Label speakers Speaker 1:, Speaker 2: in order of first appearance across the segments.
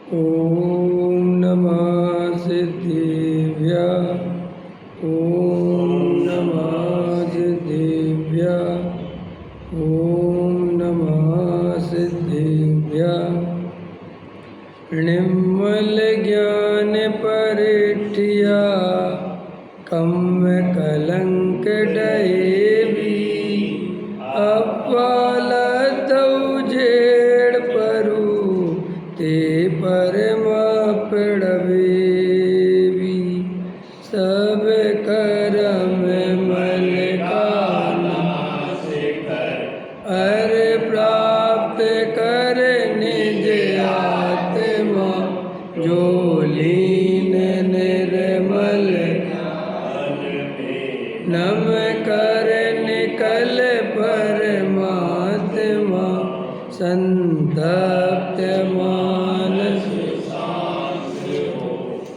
Speaker 1: ॐ नमः सिद्धिभ्यः। ॐ नमः सिद्धिभ्यः। ॐ नमः सिद्धिभ्यः। निर्मलज्ञानपरिठिया कम्मकलङ्कडयेवी अपालतौ जेड़ परु ते परमपड़वेवी सब करम मल काना अरे प्राप्त कर निज आत्मा जो लीन निर्मल नम कर निकल परमात्मा संतप्त मानस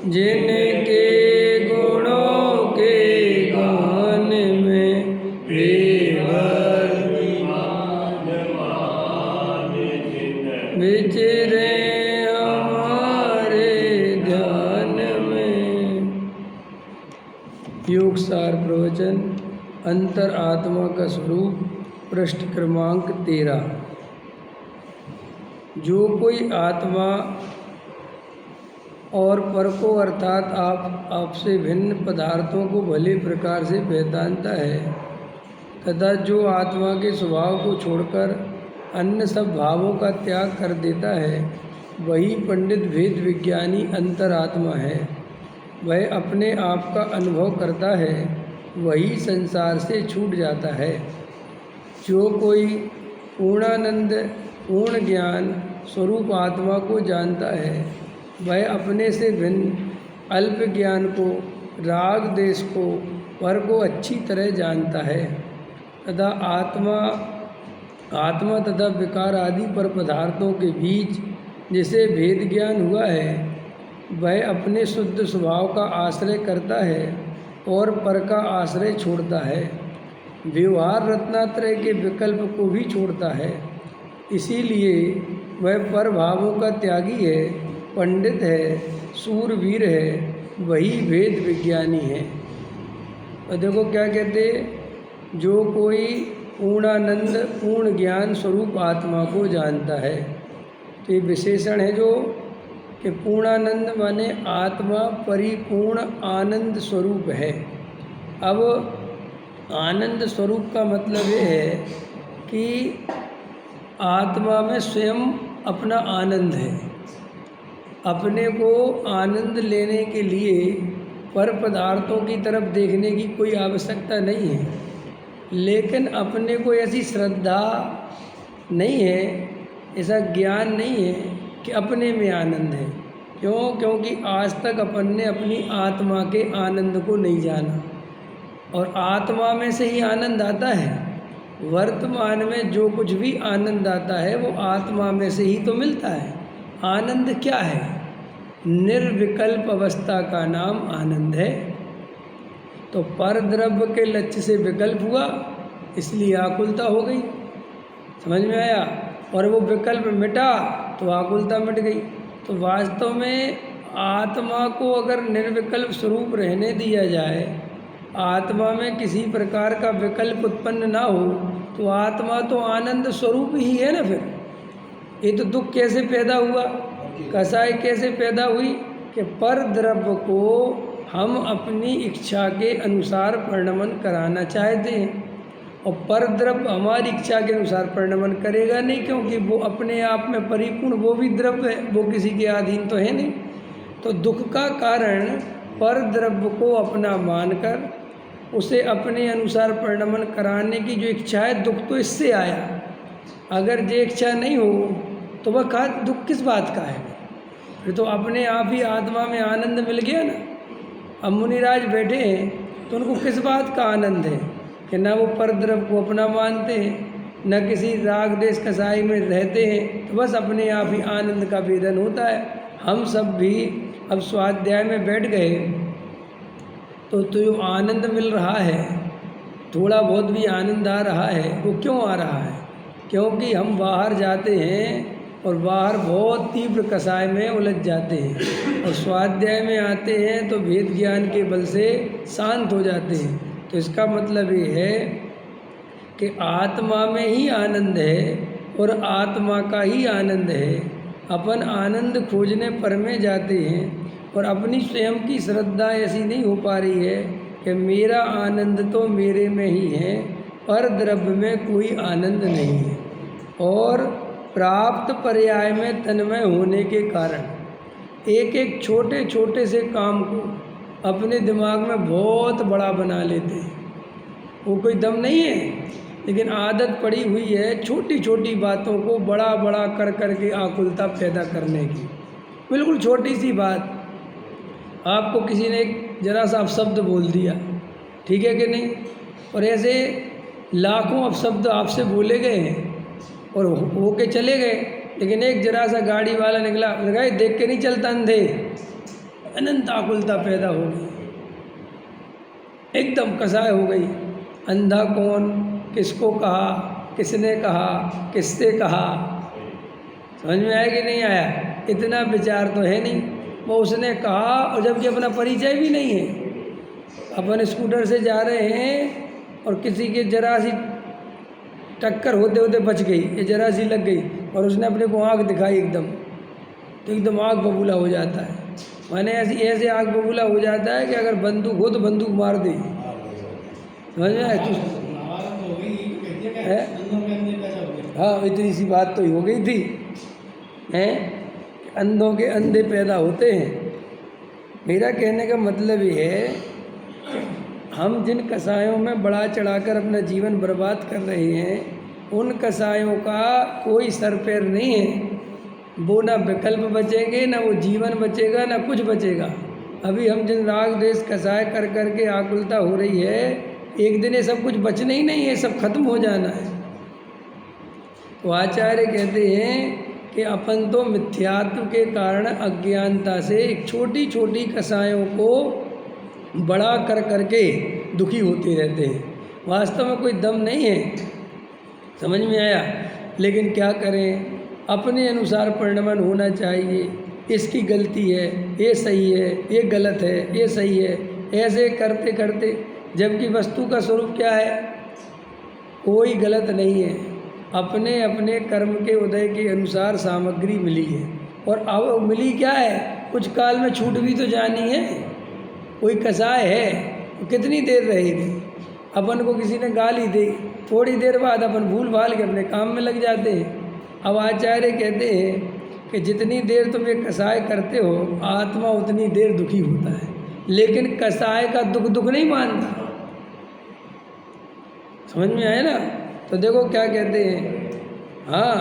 Speaker 1: जिनके गुणों के गान में विचरे हमारे ध्यान में। योग सार प्रवचन अंतर आत्मा का स्वरूप पृष्ठ क्रमांक 13। जो कोई आत्मा और पर को अर्थात आपसे भिन्न पदार्थों को भले प्रकार से पहचानता है तथा जो आत्मा के स्वभाव को छोड़कर अन्य सब भावों का त्याग कर देता है वही पंडित भेद विज्ञानी अंतरात्मा है। वह अपने आप का अनुभव करता है, वही संसार से छूट जाता है। जो कोई पूर्णानंद पूर्ण ज्ञान स्वरूप आत्मा को जानता है वह अपने से भिन्न अल्प ज्ञान को, राग देश को, पर को अच्छी तरह जानता है तथा आत्मा तथा विकार आदि पर पदार्थों के बीच जिसे भेद ज्ञान हुआ है वह अपने शुद्ध स्वभाव का आश्रय करता है और पर का आश्रय छोड़ता है। व्यवहार रत्नात्रय के विकल्प को भी छोड़ता है, इसीलिए वह पर भावों का त्यागी है, पंडित है, सूरवीर है, वही भेद विज्ञानी है। और देखो क्या कहते, जो कोई पूर्णानंद पूर्ण ज्ञान स्वरूप आत्मा को जानता है, तो ये विशेषण है जो कि पूर्णानंद माने आत्मा परिपूर्ण आनंद स्वरूप है। अब आनंद स्वरूप का मतलब ये है कि आत्मा में स्वयं अपना आनंद है। अपने को आनंद लेने के लिए पर पदार्थों की तरफ देखने की कोई आवश्यकता नहीं है, लेकिन अपने को ऐसी श्रद्धा नहीं है, ऐसा ज्ञान नहीं है कि अपने में आनंद है। क्यों? क्योंकि आज तक अपन ने अपनी आत्मा के आनंद को नहीं जाना और आत्मा में से ही आनंद आता है। वर्तमान में जो कुछ भी आनंद आता है वो आत्मा में से ही तो मिलता है। आनंद क्या है? निर्विकल्प अवस्था का नाम आनंद है। तो पर द्रव्य के लक्ष्य से विकल्प हुआ, इसलिए आकुलता हो गई। समझ में आया? और वो विकल्प मिटा तो आकुलता मिट गई। तो वास्तव में आत्मा को अगर निर्विकल्प स्वरूप रहने दिया जाए, आत्मा में किसी प्रकार का विकल्प उत्पन्न ना हो, तो आत्मा तो आनंद स्वरूप ही है ना। फिर ये तो दुख कैसे पैदा हुआ, कसाई कैसे पैदा हुई कि पर द्रव्य को हम अपनी इच्छा के अनुसार परिणमन कराना चाहते हैं और पर द्रव्य हमारी इच्छा के अनुसार परिणमन करेगा नहीं, क्योंकि वो अपने आप में परिपूर्ण, वो भी द्रव्य है, वो किसी के अधीन तो है नहीं। तो दुख का कारण पर द्रव्य को अपना मानकर उसे अपने अनुसार परिणमन कराने की जो इच्छा है, दुख तो इससे आया। अगर ये इच्छा नहीं हो तो वह कहा दुख किस बात का है? फिर तो अपने आप ही आत्मा में आनंद मिल गया ना। अब मुनिराज बैठे हैं तो उनको किस बात का आनंद है कि न वो पर द्रव्य को अपना मानते हैं, न किसी राग देश कसाई में रहते हैं, तो बस अपने आप ही आनंद का वेदन होता है। हम सब भी अब स्वाध्याय में बैठ गए तो जो आनंद मिल रहा है, थोड़ा बहुत भी आनंद आ रहा है, वो क्यों आ रहा है? क्योंकि हम बाहर जाते हैं और बाहर बहुत तीव्र कसाय में उलझ जाते हैं, और स्वाध्याय में आते हैं तो वेद ज्ञान के बल से शांत हो जाते हैं। तो इसका मतलब ये है कि आत्मा में ही आनंद है और आत्मा का ही आनंद है। अपन आनंद खोजने पर में जाते हैं और अपनी स्वयं की श्रद्धा ऐसी नहीं हो पा रही है कि मेरा आनंद तो मेरे में ही है, पर द्रव्य में कोई आनंद नहीं है। और प्राप्त पर्याय में तन्मय होने के कारण एक एक छोटे छोटे से काम को अपने दिमाग में बहुत बड़ा बना लेते हैं। वो कोई दम नहीं है, लेकिन आदत पड़ी हुई है छोटी छोटी बातों को बड़ा बड़ा कर करके आकुलता पैदा करने की। बिल्कुल छोटी सी बात, आपको किसी ने एक जरा सा अपशब्द बोल दिया, ठीक है कि नहीं, और ऐसे लाखों अपशब्द आपसे बोले गए हैं और हो के चले गए, लेकिन एक जरा सा गाड़ी वाला निकला, लगा देख के नहीं चलता अंधे, अनंत आकुलता पैदा हो गई, एकदम कसाय हो गई। अंधा कौन, किसको कहा, किसने कहा, किससे कहा, समझ में आया कि नहीं आया? इतना विचार तो है नहीं। वो उसने कहा, और जबकि अपना परिचय भी नहीं है। अपन स्कूटर से जा रहे हैं और किसी के जरा सी टक्कर होते होते बच गई, ये जरा सी लग गई और उसने अपने को आँख दिखाई एकदम, तो एकदम आँख बबूला हो जाता है। माने ऐसे आँख बबूला हो जाता है कि अगर बंदूक हो तो बंदूक मार दे, समझ में आया? हाँ, इतनी सी बात तो हो गई थी, हैं, अंधों के अंधे पैदा होते हैं। मेरा कहने का मतलब ये है कि हम जिन कसायों में बढ़ा चढ़ाकर अपना जीवन बर्बाद कर रहे हैं, उन कसायों का कोई सर पैर नहीं है। वो ना विकल्प बचेंगे, ना वो जीवन बचेगा, ना कुछ बचेगा। अभी हम जिन राग देश कसाय कर कर के आकुलता हो रही है, एक दिन ये सब कुछ बचना ही नहीं है, सब खत्म हो जाना है। तो आचार्य कहते हैं कि अपन तो मिथ्यात्व के कारण अज्ञानता से एक छोटी छोटी कसायों को बड़ा कर करके दुखी होते रहते हैं। वास्तव में कोई दम नहीं है, समझ में आया? लेकिन क्या करें, अपने अनुसार परिणमन होना चाहिए। इसकी गलती है, ये सही है, ये गलत है, ये सही है, ऐसे करते करते, जबकि वस्तु का स्वरूप क्या है? कोई गलत नहीं है। अपने अपने कर्म के उदय के अनुसार सामग्री मिली है, और अब मिली क्या है? कुछ काल में छूट भी तो जानी है। कोई कसाय है तो कितनी देर रहेगी? अपन को किसी ने गाली दी, थोड़ी देर बाद अपन भूल भाल के अपने काम में लग जाते हैं। अब आचार्य कहते हैं कि जितनी देर तुम ये कसाय करते हो, आत्मा उतनी देर दुखी होता है, लेकिन कसाय का दुख नहीं मानता। समझ में आया ना? तो देखो क्या कहते हैं, हाँ,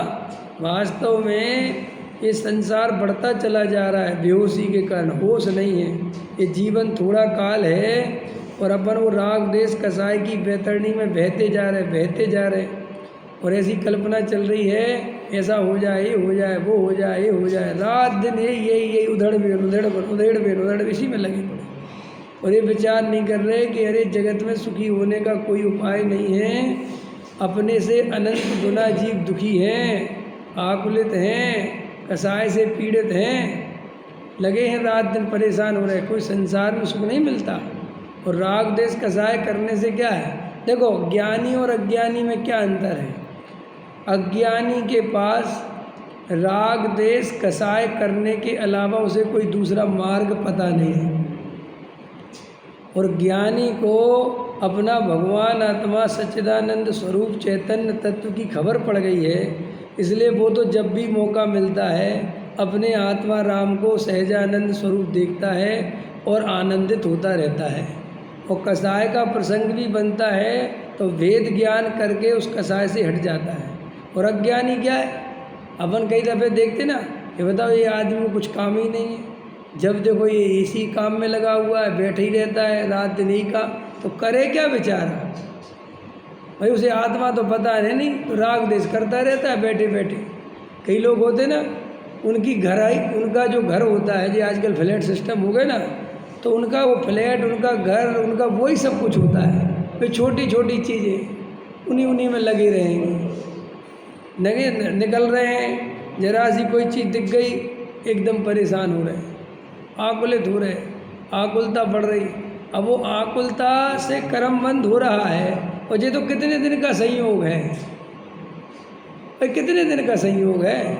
Speaker 1: वास्तव में ये संसार बढ़ता चला जा रहा है बेहोशी के कारण, होश नहीं है। ये जीवन थोड़ा काल है और अपन वो राग देश कसाय की बैतरणी में बहते जा रहे, और ऐसी कल्पना चल रही है, ऐसा हो जाए, ये हो जाए, वो हो जाए, ये हो जाए, रात दिन यही उधड़ इसी में लगे पड़े, और ये विचार नहीं कर रहे कि अरे जगत में सुखी होने का कोई उपाय नहीं है। अपने से अनंत गुना जीव दुखी हैं, आकुलित हैं, कसाय से पीड़ित हैं, लगे हैं रात दिन परेशान हो रहे। कोई संसार में सुख नहीं मिलता। और राग देश कसाय करने से क्या है? देखो, ज्ञानी और अज्ञानी में क्या अंतर है? अज्ञानी के पास राग देश कसाय करने के अलावा उसे कोई दूसरा मार्ग पता नहीं है, और ज्ञानी को अपना भगवान आत्मा सच्चिदानंद स्वरूप चैतन्य तत्व की खबर पड़ गई है। इसलिए वो तो जब भी मौका मिलता है अपने आत्मा राम को सहजानंद स्वरूप देखता है और आनंदित होता रहता है। और कसाय का प्रसंग भी बनता है तो वेद ज्ञान करके उस कसाय से हट जाता है। और अज्ञानी क्या है? अपन कई दफ़े देखते ना, ये बताओ, ये आदमी को कुछ काम ही नहीं है, जब देखो ये इसी काम में लगा हुआ है, बैठे ही रहता है रात दिन ही का, तो करे क्या बेचारा? भाई उसे आत्मा तो पता है नहीं, तो राग देश करता रहता है बैठे बैठे। कई लोग होते ना, उनका जो घर होता है, जो आजकल फ्लैट सिस्टम हो गए ना, तो उनका वो फ्लैट, उनका घर, उनका वही सब कुछ होता है। फिर छोटी छोटी चीज़ें उन्हीं में लगे रहेंगे, निकल रहे हैं, जरा सी कोई चीज़ दिख गई एकदम परेशान हो रहे, आकुलित हो रहे, आकुलता बढ़ रही। अब वो आकुलता से कर्म बंद हो रहा है, और ये तो कितने दिन का संयोग है भाई, कितने दिन का संयोग है।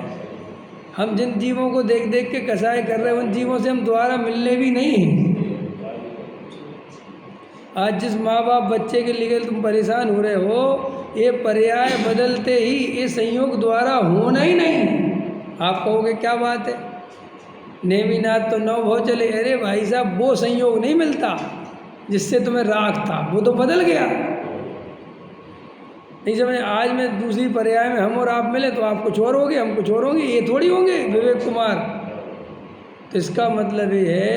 Speaker 1: हम जिन जीवों को देख देख के कसाई कर रहे हैं, उन जीवों से हम दोबारा मिलने भी नहीं हैं। आज जिस माँ बाप बच्चे के लिए तुम परेशान हो रहे हो, ये पर्याय बदलते ही ये संयोग द्वारा होना ही नहीं। आप कहोगे क्या बात है, नेमिनाथ तो 9 भाव चले। अरे भाई साहब, वो संयोग नहीं मिलता जिससे तुम्हें राग था, वो तो बदल गया। नहीं समझ, आज मैं दूसरी पर्याय में हम और आप मिले तो आप कुछ और होंगे, हम कुछ और होंगे, ये थोड़ी होंगे विवेक कुमार। तो इसका मतलब ये है,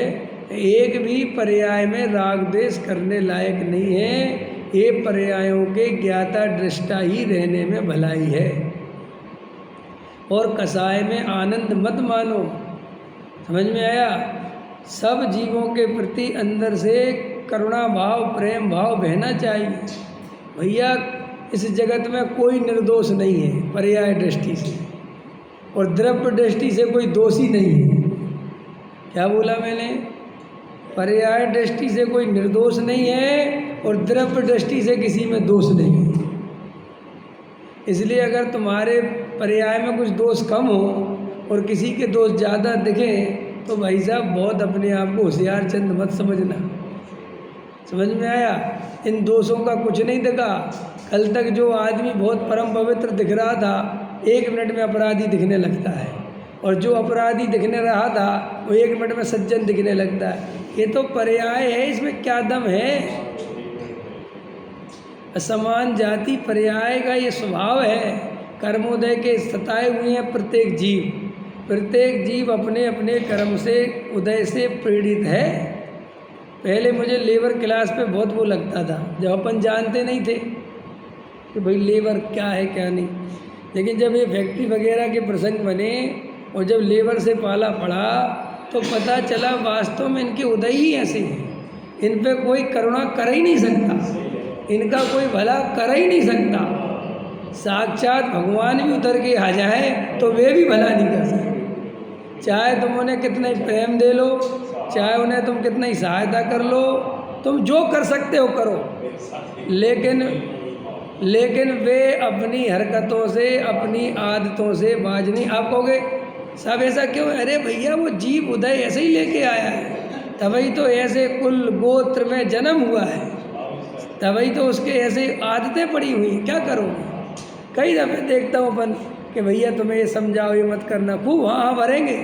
Speaker 1: एक भी पर्याय में राग द्वेष करने लायक नहीं है। ये पर्यायों के ज्ञाता दृष्टा ही रहने में भलाई है। और कसाय में आनंद मत मानो। समझ में आया? सब जीवों के प्रति अंदर से करुणा भाव, प्रेम भाव बहना चाहिए। भैया, इस जगत में कोई निर्दोष नहीं है पर्याय दृष्टि से, और द्रव्य दृष्टि से कोई दोषी नहीं है। क्या बोला मैंने? पर्याय दृष्टि से कोई निर्दोष नहीं है, और द्रव्य दृष्टि से किसी में दोष नहीं है। इसलिए अगर तुम्हारे पर्याय में कुछ दोष कम हो और किसी के दोष ज़्यादा दिखें, तो भाई साहब बहुत अपने आप को होशियार चंद मत समझना। समझ में आया? इन दोषों का कुछ नहीं दिखा। कल तक जो आदमी बहुत परम पवित्र दिख रहा था, 1 मिनट में अपराधी दिखने लगता है, और जो अपराधी दिखने रहा था वो 1 मिनट में सज्जन दिखने लगता है। ये तो पर्याय है, इसमें क्या दम है? असमान जाति पर्याय का ये स्वभाव है। कर्मोदय के सताए हुए हैं प्रत्येक जीव। प्रत्येक जीव अपने अपने कर्म से, उदय से प्रेरित है। पहले मुझे लेबर क्लास पे बहुत वो लगता था, जब अपन जानते नहीं थे कि भाई लेबर क्या है क्या नहीं। लेकिन जब ये फैक्ट्री वगैरह के प्रसंग बने और जब लेबर से पाला पड़ा, तो पता चला वास्तव में इनके उदय ही ऐसे हैं। इन पे कोई करुणा कर ही नहीं सकता, इनका कोई भला कर ही नहीं सकता। साक्षात भगवान भी उतर के आ जाए तो वे भी भला नहीं कर सकते। चाहे तुम उन्हें कितना ही प्रेम दे लो, चाहे उन्हें तुम कितना ही सहायता कर लो, तुम जो कर सकते हो करो, लेकिन वे अपनी हरकतों से, अपनी आदतों से बाज नहीं। आप कहोगे सब ऐसा क्यों? अरे भैया, वो जीव उदय ऐसे ही लेके आया है, तभी तो ऐसे कुल गोत्र में जन्म हुआ है, तभी तो उसके ऐसे आदतें पड़ी हुई हैं। क्या करोगे? कई दफ़े देखता हूँ अपन कि भैया तुम्हें ये समझाओ, ये मत करना, खूब हाँ हाँ भरेंगे,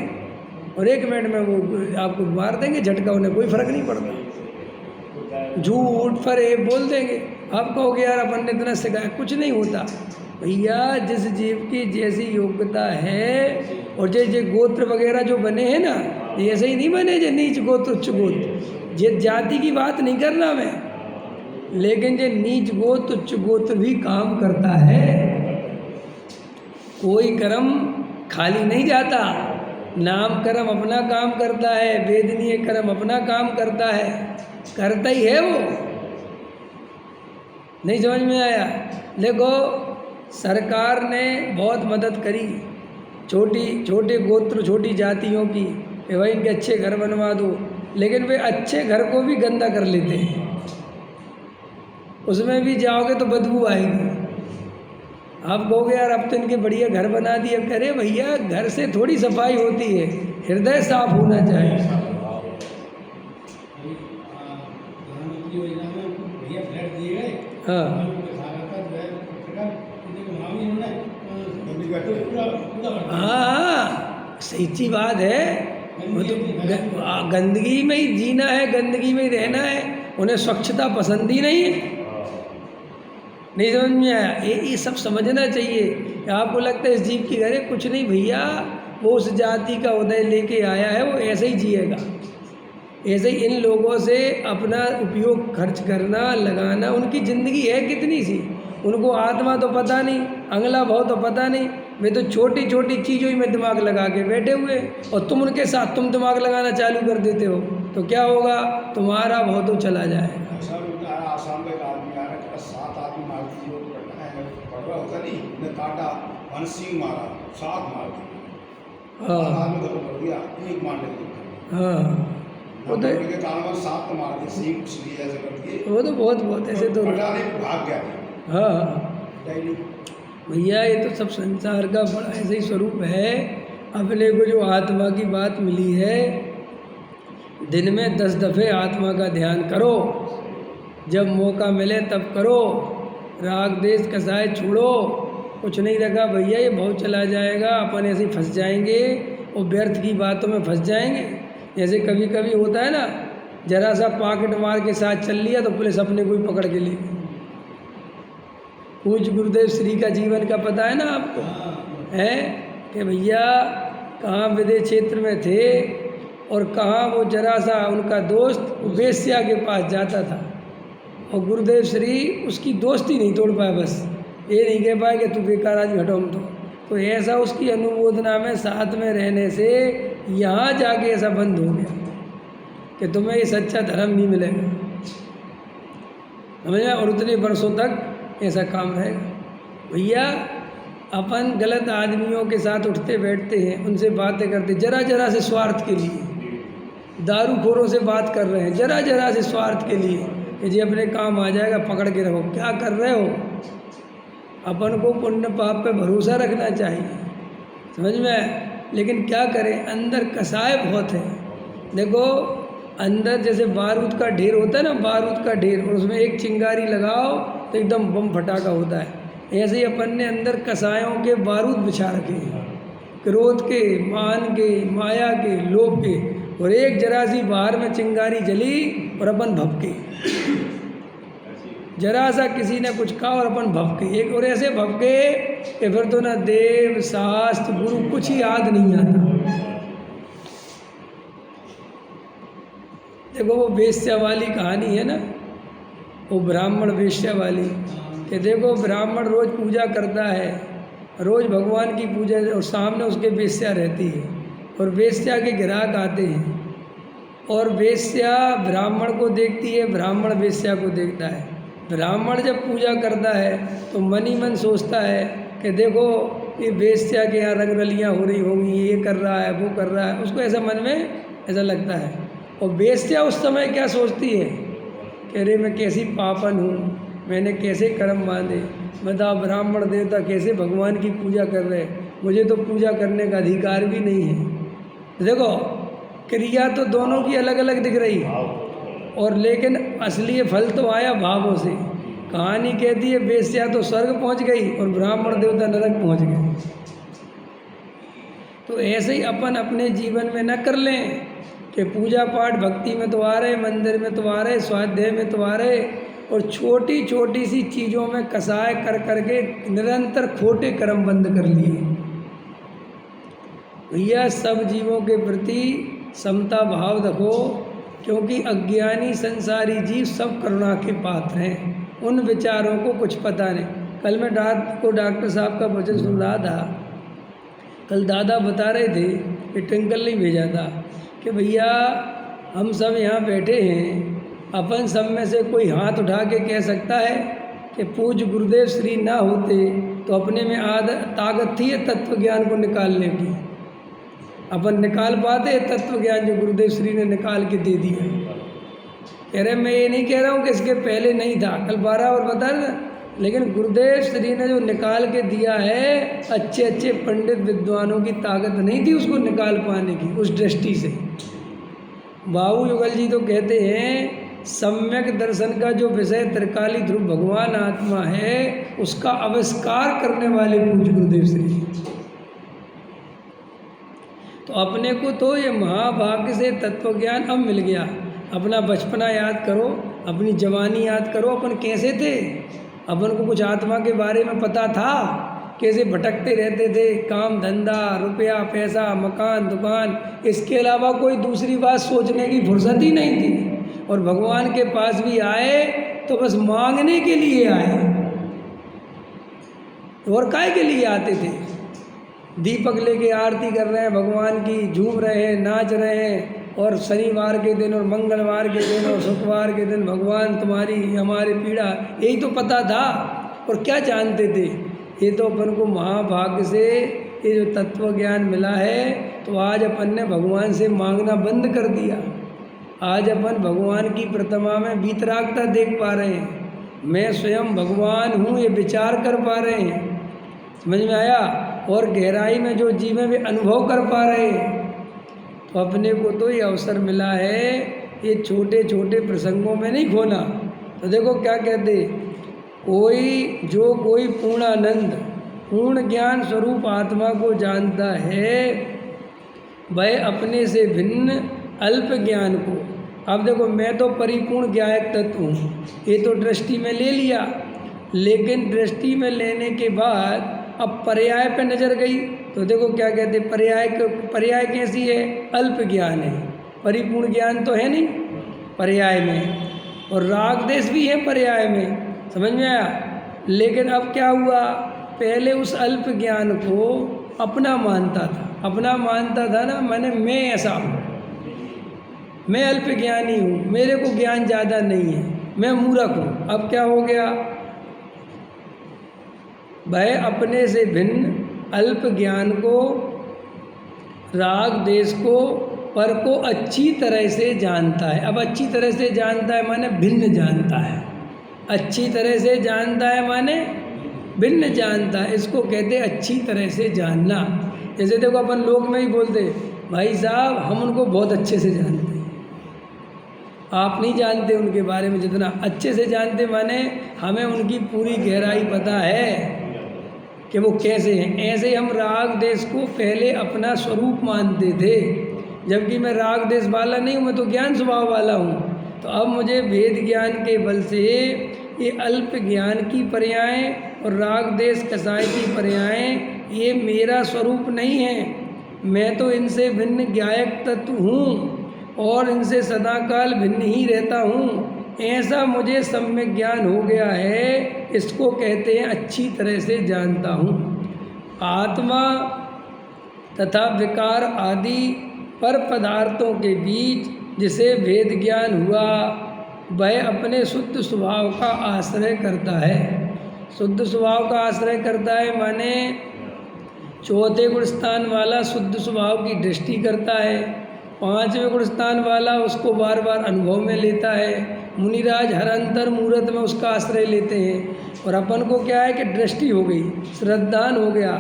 Speaker 1: और 1 मिनट में वो आपको मार देंगे झटका, उन्हें कोई फ़र्क नहीं पड़ता। झूठ फरेब बोल देंगे। आप कहोगे यार अपन ने इतना सिखाया, कुछ नहीं होता। भैया, जिस जीव की जैसी योग्यता है, और जे गोत्र वगैरह जो बने हैं ना, ये ऐसे ही नहीं बने जे नीच गोत्र उच्च गोत्र। जे जाति की बात नहीं करना मैं, लेकिन जे नीच गोत्र उच्च गोत्र भी काम करता है। कोई कर्म खाली नहीं जाता। नाम कर्म अपना काम करता है, वेदनीय कर्म अपना काम करता है, करता ही है वो। नहीं समझ में आया? देखो, सरकार ने बहुत मदद करी छोटे गोत्र, छोटी जातियों की, कि भाई इनके अच्छे घर बनवा दो, लेकिन वे अच्छे घर को भी गंदा कर लेते हैं। उसमें भी जाओगे तो बदबू आएगी। आप कहोगे यार अब तो इनके बढ़िया घर बना दिए। अरे भैया, घर से थोड़ी सफाई होती है, हृदय साफ होना चाहिए। हाँ हाँ, सही बात है। वो तो गंदगी में ही जीना है, गंदगी में ही रहना है। उन्हें स्वच्छता पसंद ही नहीं है। नहीं समझ में आया? ये सब समझना चाहिए। आपको लगता है इस जीव की घरे कुछ नहीं, भैया वो उस जाति का उदय लेके आया है, वो ऐसे ही जिएगा। ऐसे ही इन लोगों से अपना उपयोग खर्च करना, लगाना, उनकी ज़िंदगी है कितनी सी, उनको आत्मा तो पता नहीं, अगला भाव तो पता नहीं। वे तो छोटी छोटी चीज़ों ही में दिमाग लगा के बैठे हुए, और तुम उनके साथ तुम दिमाग लगाना चालू कर देते हो, तो क्या होगा? तुम्हारा भाव तो चला जाएगा।
Speaker 2: आसाम में एक आदमी आ रहा है, 7 आदमी मार दिए, होता नहीं, काटा, 1 सिंह मारा, 7 मार दिए।
Speaker 1: हाँ
Speaker 2: आदमी खत्म कर दिया, एक मारने के
Speaker 1: हाँ। वो तो
Speaker 2: के कारण में 7 मार दिए, सीख इसलिए ऐसे करके
Speaker 1: वो तो बहुत ऐसे तो
Speaker 2: पटाने भाग गया।
Speaker 1: हाँ
Speaker 2: डायरी
Speaker 1: भैया, ये तो सब संसार का बड़ा ऐसे ही स्वरूप है। अपने को जो आत्मा की बात मिली है, दिन में 10 दफ़े आत्मा का ध्यान करो, जब मौका मिले तब करो, राग देश कसाय छोड़ो। कुछ नहीं रखा भैया, ये बहुत चला जाएगा, अपन ऐसे ही फंस जाएंगे और व्यर्थ की बातों में फंस जाएंगे। जैसे कभी कभी होता है ना, जरा सा पॉकेट मार के साथ चल लिया तो पुलिस अपने को ही पकड़ के ले गई। पूज्य गुरुदेव श्री का जीवन का पता है ना आपको, है कि भैया कहाँ विदेश क्षेत्र में थे और कहाँ वो जरा सा उनका दोस्त वेश्या के पास जाता था और गुरुदेव श्री उसकी दोस्ती नहीं तोड़ पाए, बस ये नहीं कह पाए कि तू बेकार आज हटो हम तो ऐसा उसकी अनुमोदना में साथ में रहने से यहाँ जाके ऐसा बंद हो गया कि तुम्हें ये सच्चा धर्म नहीं मिलेगा, समझा। और उतने वर्षों तक ऐसा काम रहेगा। भैया अपन गलत आदमियों के साथ उठते बैठते हैं, उनसे बातें करते जरा जरा से स्वार्थ के लिए, दारूखोरों से बात कर रहे हैं जरा जरा से स्वार्थ के लिए कि जी अपने काम आ जाएगा, पकड़ के रखो। क्या कर रहे हो? अपन को पुण्य पाप पे भरोसा रखना चाहिए, समझ में। लेकिन क्या करें, अंदर कसाय बहुत है। देखो अंदर जैसे बारूद का ढेर होता है ना, बारूद का ढेर, और उसमें एक चिंगारी लगाओ तो एकदम बम फटाका होता है। ऐसे ही अपन ने अंदर कसायों के बारूद बिछा रखे हैं, क्रोध के, मान के, माया के, लोभ के, और एक जरा सी बाहर में चिंगारी जली और अपन भपके, जरा सा किसी ने कुछ कहा और अपन भपके, एक और ऐसे भपके कि फिर तो ना देव शास्त्र गुरु कुछ ही याद नहीं आता। देखो वो वेश्या वाली कहानी है ना, वो ब्राह्मण वेश्या वाली, कि देखो ब्राह्मण रोज पूजा करता है, रोज भगवान की पूजा, और सामने उसके वेश्या रहती है और वेश्या के ग्राहक आते हैं, और वेश्या ब्राह्मण को देखती है, ब्राह्मण वेश्या को देखता है। ब्राह्मण जब पूजा करता है तो मन ही मन सोचता है कि देखो ये वेश्या के यहाँ रंगरलियाँ हो रही होंगी, ये कर रहा है, वो कर रहा है, उसको ऐसा मन में ऐसा लगता है। और वेश्या उस समय क्या सोचती है कि अरे मैं कैसी पापन हूँ, मैंने कैसे कर्म बांधे, बताओ ब्राह्मण देवता कैसे भगवान की पूजा कर रहे हैं, मुझे तो पूजा करने का अधिकार भी नहीं है। देखो क्रिया तो दोनों की अलग अलग दिख रही है, और लेकिन असली फल तो आया भावों से। कहानी कहती है वेश्या तो स्वर्ग पहुंच गई और ब्राह्मण देवता नरक पहुंच गए। तो ऐसे ही अपन अपने जीवन में न कर लें कि पूजा पाठ भक्ति में तो आ रहे, मंदिर में तो आ रहे, स्वाध्याय में तो आ रहे, और छोटी छोटी सी चीज़ों में कसाय कर करके निरंतर खोटे कर्म बंद कर लिए। भैया सब जीवों के प्रति समता भाव रखो, क्योंकि अज्ञानी संसारी जीव सब करुणा के पात्र हैं, उन विचारों को कुछ पता नहीं। कल मैं रात को डॉक्टर साहब का वचन सुन रहा था, कल दादा बता रहे थे कि ट्विंकल नहीं भेजा था कि भैया हम सब यहाँ बैठे हैं, अपन सब में से कोई हाथ उठा के कह सकता है कि पूज्य गुरुदेव श्री ना होते तो अपने में ताकत थी तत्व ज्ञान को निकालने की, अपन निकाल पाते तत्व ज्ञान जो गुरुदेव श्री ने निकाल के दे दिया। कह रहे मैं ये नहीं कह रहा हूँ कि इसके पहले नहीं था, कल 12 और बता रहे, लेकिन गुरुदेव श्री ने जो निकाल के दिया है, अच्छे अच्छे पंडित विद्वानों की ताकत नहीं थी उसको निकाल पाने की। उस दृष्टि से बाबू युगल जी तो कहते हैं सम्यक दर्शन का जो विषय त्रिकाली ध्रुव भगवान आत्मा है, उसका आविष्कार करने वाले पूज्य गुरुदेव श्री। तो अपने को तो ये महाभाग्य से तत्व ज्ञान अब मिल गया। अपना बचपना याद करो, अपनी जवानी याद करो, अपन कैसे थे, अपन को कुछ आत्मा के बारे में पता था, कैसे भटकते रहते थे, काम धंधा, रुपया पैसा, मकान दुकान, इसके अलावा कोई दूसरी बात सोचने की फुर्सत ही नहीं थी। और भगवान के पास भी आए तो बस मांगने के लिए आए, और काय के लिए आते थे। दीपक लेके आरती कर रहे हैं भगवान की, झूम रहे हैं, नाच रहे हैं, और शनिवार के दिन और मंगलवार के दिन और शुक्रवार के दिन भगवान तुम्हारी हमारी पीड़ा, यही तो पता था। और क्या जानते थे, ये तो अपन को महाभाग्य से ये जो तत्व ज्ञान मिला है, तो आज अपन ने भगवान से मांगना बंद कर दिया। आज अपन भगवान की प्रतिमा में वीतरागता देख पा रहे हैं, मैं स्वयं भगवान हूँ ये विचार कर पा रहे हैं, समझ में आया। और गहराई में जो जीवन वे अनुभव कर पा रहे हैं। तो अपने को तो ये अवसर मिला है, ये छोटे छोटे प्रसंगों में नहीं खोना। तो देखो क्या कहते, कोई पूर्णानंद पूर्ण ज्ञान स्वरूप आत्मा को जानता है, वह अपने से भिन्न अल्प ज्ञान को, अब देखो मैं तो परिपूर्ण ज्ञायक तत्व हूँ, ये तो दृष्टि में ले लिया, लेकिन दृष्टि में लेने के बाद अब पर्याय पे नज़र गई तो देखो क्या कहते, पर्याय कैसी है, अल्प ज्ञान है, परिपूर्ण ज्ञान तो है नहीं पर्याय में, और राग देश भी है पर्याय में, समझ में आया। लेकिन अब क्या हुआ, पहले उस अल्प ज्ञान को अपना मानता था ना, मैंने मैं ऐसा हूँ, मैं अल्प ज्ञानी हूँ, मेरे को ज्ञान ज़्यादा नहीं है, मैं मूर्ख हूँ। अब क्या हो गया, वह अपने से भिन्न अल्प ज्ञान को, राग देश को, पर को अच्छी तरह से जानता है। अब अच्छी तरह से जानता है माने भिन्न जानता है, अच्छी तरह से जानता है माने भिन्न जानता है, इसको कहते हैं अच्छी तरह से जानना। जैसे देखो अपन लोग में ही बोलते, भाई साहब हम उनको बहुत अच्छे से जानते हैं, आप नहीं जानते उनके बारे में जितना अच्छे से जानते, माने हमें उनकी पूरी गहराई पता है कि वो कैसे हैं। ऐसे ही हम राग देश को पहले अपना स्वरूप मानते थे, जबकि मैं राग देश वाला नहीं हूँ, मैं तो ज्ञान स्वभाव वाला हूँ। तो अब मुझे वेद ज्ञान के बल से ये अल्प ज्ञान की पर्यायें और राग देश कसाय की पर्यायें ये मेरा स्वरूप नहीं है, मैं तो इनसे भिन्न ज्ञायक तत्व हूँ और इनसे सदाकाल भिन्न ही रहता हूँ। ऐसा मुझे सम्यक ज्ञान हो गया है, इसको कहते हैं अच्छी तरह से जानता हूँ। आत्मा तथा विकार आदि पर पदार्थों के बीच जिसे भेद ज्ञान हुआ, वह अपने शुद्ध स्वभाव का आश्रय करता है। शुद्ध स्वभाव का आश्रय करता है माने चौथे गुण स्थान वाला शुद्ध स्वभाव की दृष्टि करता है, पांचवें गुण स्थान वाला उसको बार बार अनुभव में लेता है, मुनिराज हर अंतर मूर्त में उसका आश्रय लेते हैं। और अपन को क्या है कि दृष्टि हो गई, श्रद्धान हो गया,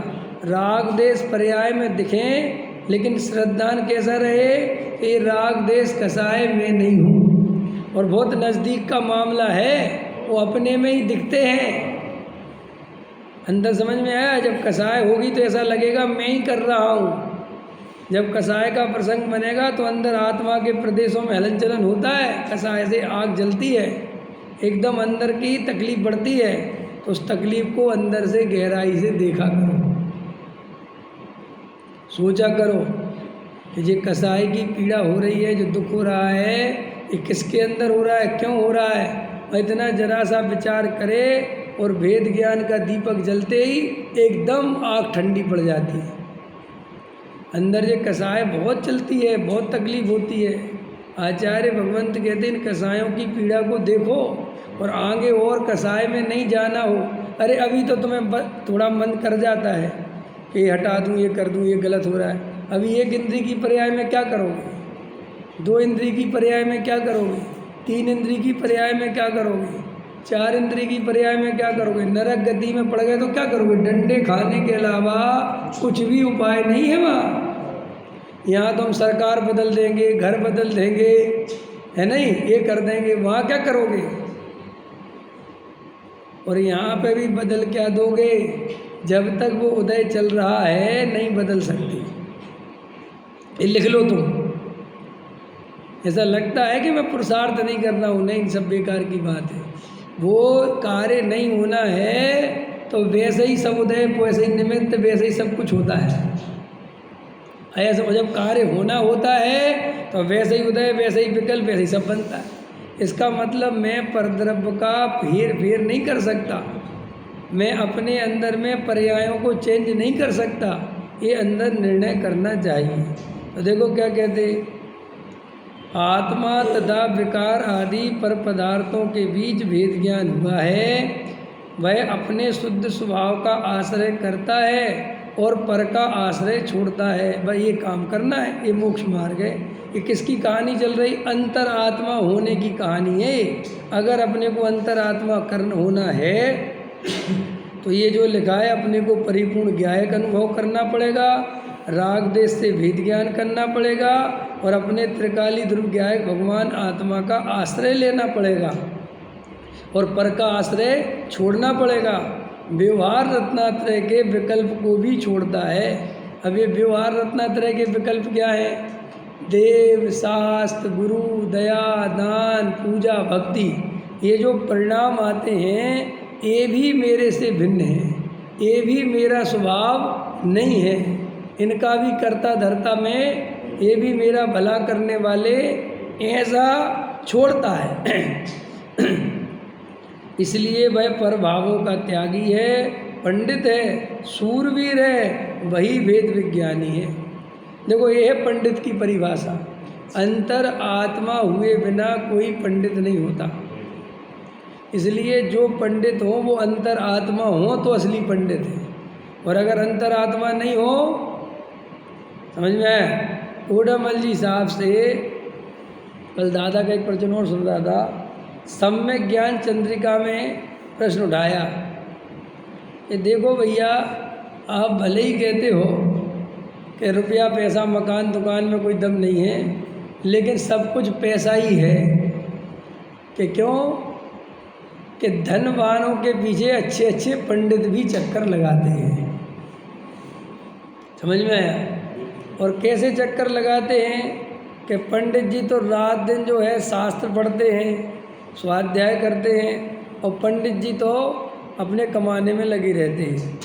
Speaker 1: राग देश पर्याय में दिखें लेकिन श्रद्धान कैसा रहे कि राग देश कसाय में नहीं हूँ, और बहुत नज़दीक का मामला है, वो अपने में ही दिखते हैं। अंदर समझ में आया, जब कसाय होगी तो ऐसा लगेगा मैं ही कर रहा हूँ, जब कसाय का प्रसंग बनेगा तो अंदर आत्मा के प्रदेशों में हलन चलन होता है, कसाय से आग जलती है, एकदम अंदर की तकलीफ बढ़ती है, तो उस तकलीफ को अंदर से गहराई से देखा करो, सोचा करो कि ये कसाय की पीड़ा हो रही है, जो दुख हो रहा है, ये किसके अंदर हो रहा है, क्यों हो रहा है। इतना जरा सा विचार करे और वेद ज्ञान का दीपक जलते ही एकदम आग ठंडी पड़ जाती है। अंदर ये कसाय बहुत चलती है, बहुत तकलीफ होती है। आचार्य भगवंत कहते हैं इन कसायों की पीड़ा को देखो और आगे और कसाय में नहीं जाना हो। अरे अभी तो तुम्हें थोड़ा मन कर जाता है कि हटा दूँ, ये कर दूँ, ये गलत हो रहा है। अभी एक इंद्री की पर्याय में क्या करोगे, दो इंद्री की पर्याय में क्या करोगे, तीन इंद्री की पर्याय में क्या करोगे, चार इंद्री की पर्याय में क्या करोगे। नरक गति में पड़ गए तो क्या करोगे, डंडे खाने के अलावा कुछ भी उपाय नहीं है वहाँ। यहाँ तो हम सरकार बदल देंगे, घर बदल देंगे, है नहीं, ये कर देंगे, वहाँ क्या करोगे। और यहाँ पे भी बदल क्या दोगे, जब तक वो उदय चल रहा है नहीं बदल सकती। ये लिख लो तुम। ऐसा लगता है कि मैं पुरुषार्थ नहीं कर रहा हूँ, नहीं, सब बेकार की बात है। वो कार्य नहीं होना है तो वैसे ही सब उदय, वैसे ही निमित्त, वैसे ही सब कुछ होता है। ऐसा जब कार्य होना होता है तो वैसे ही उदय, वैसे ही विकल्प, वैसे ही सब बनता है। इसका मतलब मैं परद्रव्य का फेर नहीं कर सकता, मैं अपने अंदर में पर्यायों को चेंज नहीं कर सकता, ये अंदर निर्णय करना चाहिए। तो देखो क्या कहते, आत्मा तथा विकार आदि पर पदार्थों के बीच भेद ज्ञान हुआ है, वह अपने शुद्ध स्वभाव का आश्रय करता है और पर का आश्रय छोड़ता है। भाई ये काम करना है, ये मोक्ष मार्ग है। ये किसकी कहानी चल रही? अंतरात्मा होने की कहानी है। अगर अपने को अंतरात्मा होना है तो ये जो लिखा है, अपने को परिपूर्ण ज्ञायक अनुभव करना पड़ेगा, राग देश से भेद ज्ञान करना पड़ेगा और अपने त्रिकाली ध्रुव ज्ञायक भगवान आत्मा का आश्रय लेना पड़ेगा और पर का आश्रय छोड़ना पड़ेगा। व्यवहार रत्नात्रय के विकल्प को भी छोड़ता है। अब ये व्यवहार रत्नात्रय के विकल्प क्या है? देव, शास्त्र, गुरु, दया, दान, पूजा, भक्ति, ये जो परिणाम आते हैं ये भी मेरे से भिन्न हैं, ये भी मेरा स्वभाव नहीं है। इनका भी कर्ता धर्ता में, ये भी मेरा भला करने वाले, ऐसा छोड़ता है। इसलिए वह परभावों का त्यागी है, पंडित है, सूरवीर है, वही वेद विज्ञानी है। देखो ये है पंडित की परिभाषा। अंतर आत्मा हुए बिना कोई पंडित नहीं होता। इसलिए जो पंडित हो वो अंतर आत्मा हो तो असली पंडित है, और अगर अंतर आत्मा नहीं हो, समझ में आया? ओडामल जी साहब से कल दादा का एक प्रवचन और सुन रहा था। सम्यक ज्ञान चंद्रिका में प्रश्न उठाया कि देखो भैया, आप भले ही कहते हो कि रुपया पैसा मकान दुकान में कोई दम नहीं है, लेकिन सब कुछ पैसा ही है। कि क्यों? कि धनवानों के पीछे अच्छे अच्छे पंडित भी चक्कर लगाते हैं। समझ में आया? और कैसे चक्कर लगाते हैं कि पंडित जी तो रात दिन जो है शास्त्र पढ़ते हैं, स्वाध्याय करते हैं, और पंडित जी तो अपने कमाने में लगे रहते हैं।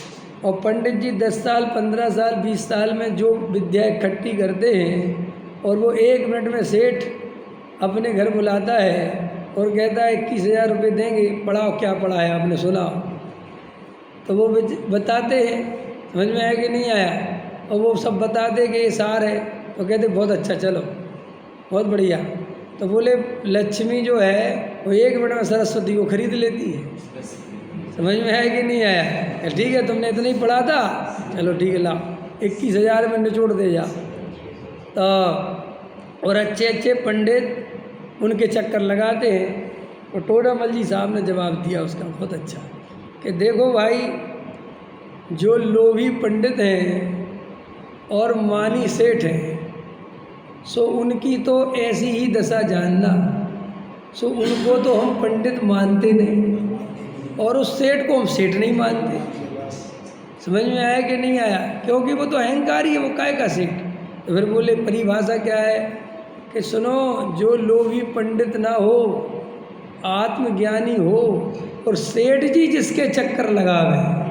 Speaker 1: और पंडित जी 10 साल 15 साल 20 साल में जो विद्या इकट्ठी करते हैं, और वो 1 मिनट में सेठ अपने घर बुलाता है और कहता है 21,000 रुपये देंगे, पढ़ाओ क्या पढ़ा है आपने सुनाओ। तो वो बताते हैं, समझ में आया कि नहीं आया? और वो सब बताते कि ये सार है, तो कहते बहुत अच्छा, चलो बहुत बढ़िया। तो बोले लक्ष्मी जो है वो 1 मिनट में सरस्वती को खरीद लेती है। समझ में आया कि नहीं आया? ठीक है, तुमने इतना ही पढ़ा था, चलो ठीक है, लाओ 21,000 में निचोड़ दे जा। तो और अच्छे अच्छे पंडित उनके चक्कर लगाते हैं। और टोडामल जी साहब ने जवाब दिया उसका बहुत अच्छा कि देखो भाई, जो लोभी पंडित हैं और मानी सेठ हैं, सो उनकी तो ऐसी ही दशा जानना। सो उनको तो हम पंडित मानते नहीं, और उस सेठ को हम सेठ नहीं मानते। समझ में आया कि नहीं आया? क्योंकि वो तो अहंकारी है, वो काय का सेठ। तो फिर बोले परिभाषा क्या है कि सुनो, जो लोभी पंडित ना हो, आत्मज्ञानी हो, और सेठ जी जिसके चक्कर लगावे,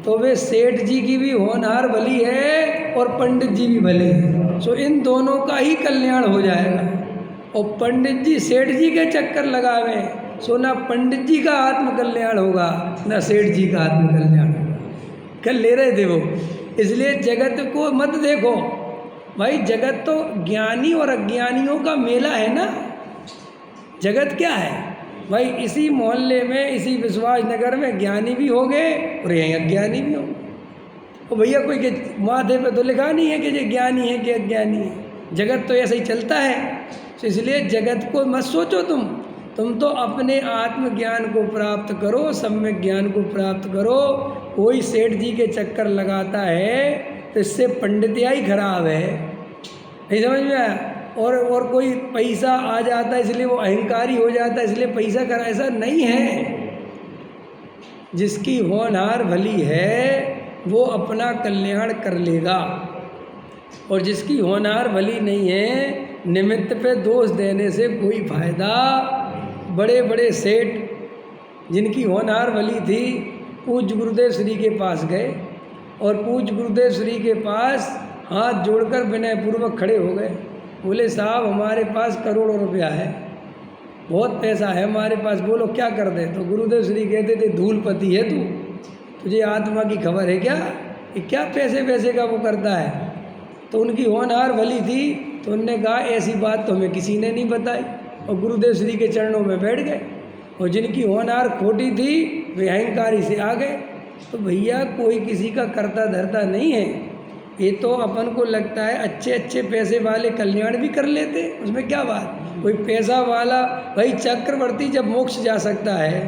Speaker 1: तो वे सेठ जी की भी होनहार भली है और पंडित जी भी भले हैं। सो इन दोनों का ही कल्याण हो जाएगा। और पंडित जी सेठ जी के चक्कर लगावे, सो ना पंडित जी का आत्म कल्याण होगा, ना सेठ जी का आत्म कल्याण होगा। कल ले रहे थे वो। इसलिए जगत को मत देखो भाई, जगत तो ज्ञानी और अज्ञानियों का मेला है ना। जगत क्या है भाई? इसी मोहल्ले में, इसी विश्वास नगर में ज्ञानी भी हो गए और यहीं अज्ञानी भी हो गए। और भैया कोई के माथे पे तो लिखा नहीं है कि ये ज्ञानी है कि अज्ञानी है। जगत तो ऐसे ही चलता है। तो इसलिए जगत को मत सोचो तुम तो अपने आत्मज्ञान को प्राप्त करो, सम्यक ज्ञान को प्राप्त करो। कोई सेठ जी के चक्कर लगाता है तो इससे पंडितिया ही खराब है। नहीं समझ में आया? और कोई पैसा आ जाता है इसलिए वो अहंकारी हो जाता है, इसलिए पैसा करा, ऐसा नहीं है। जिसकी होनहार भली है वो अपना कल्याण कर लेगा, और जिसकी होनहार भली नहीं है, निमित्त पे दोष देने से कोई फायदा। बड़े बड़े सेठ जिनकी होनहार भली थी, पूज्य गुरुदेव श्री के पास गए, और पूज्य गुरुदेव श्री के पास हाथ जोड़कर विनय पूर्वक खड़े हो गए। बोले साहब, हमारे पास करोड़ों रुपया है, बहुत पैसा है हमारे पास, बोलो क्या कर दे। तो गुरुदेव श्री कहते थे, धूलपति है तू, तुझे आत्मा की खबर है क्या? ये क्या पैसे पैसे का वो करता है? तो उनकी होनहार भली थी, तो उनने कहा ऐसी बात तो हमें किसी ने नहीं बताई, और गुरुदेव श्री के चरणों में बैठ गए। और जिनकी होनहार खोटी थी वे अहंकारी से आ गए। तो भैया कोई किसी का करता धरता नहीं है। ये तो अपन को लगता है अच्छे अच्छे पैसे वाले कल्याण भी कर लेते, उसमें क्या बात। कोई पैसा वाला भाई चक्रवर्ती जब मोक्ष जा सकता है,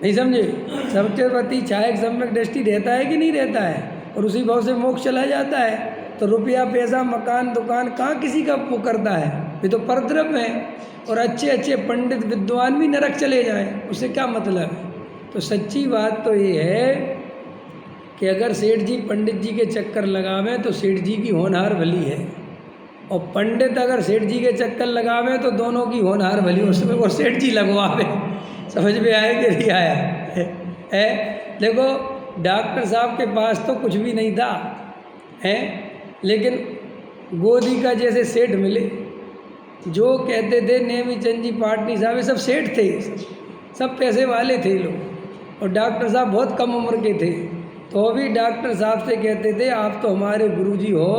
Speaker 1: नहीं समझे, चक्रवर्ती छायक सम्यक दृष्टि रहता है कि नहीं रहता है, और उसी भाव से मोक्ष चला जाता है, तो रुपया पैसा मकान दुकान कहाँ किसी का वो करता है, ये तो परद्रव्य है। और अच्छे अच्छे पंडित विद्वान भी नरक चले जाएं, उससे क्या मतलब है। तो सच्ची बात तो ये है कि अगर सेठ जी पंडित जी के चक्कर लगावें तो सेठ जी की होनहार भली है, और पंडित अगर सेठ जी के चक्कर लगावें तो दोनों की होनहार भली, उसमें वो सेठ जी लगवावे। समझ में आया कि नहीं आया है। देखो डॉक्टर साहब के पास तो कुछ भी नहीं था है, लेकिन गोदी का जैसे सेठ मिले, जो कहते थे नेमी चंद जी पाटनी साहब, ये सब सेठ थे, सब पैसे वाले थे लोग। और डॉक्टर साहब बहुत कम उम्र के थे, तो भी डॉक्टर साहब से कहते थे आप तो हमारे गुरुजी हो,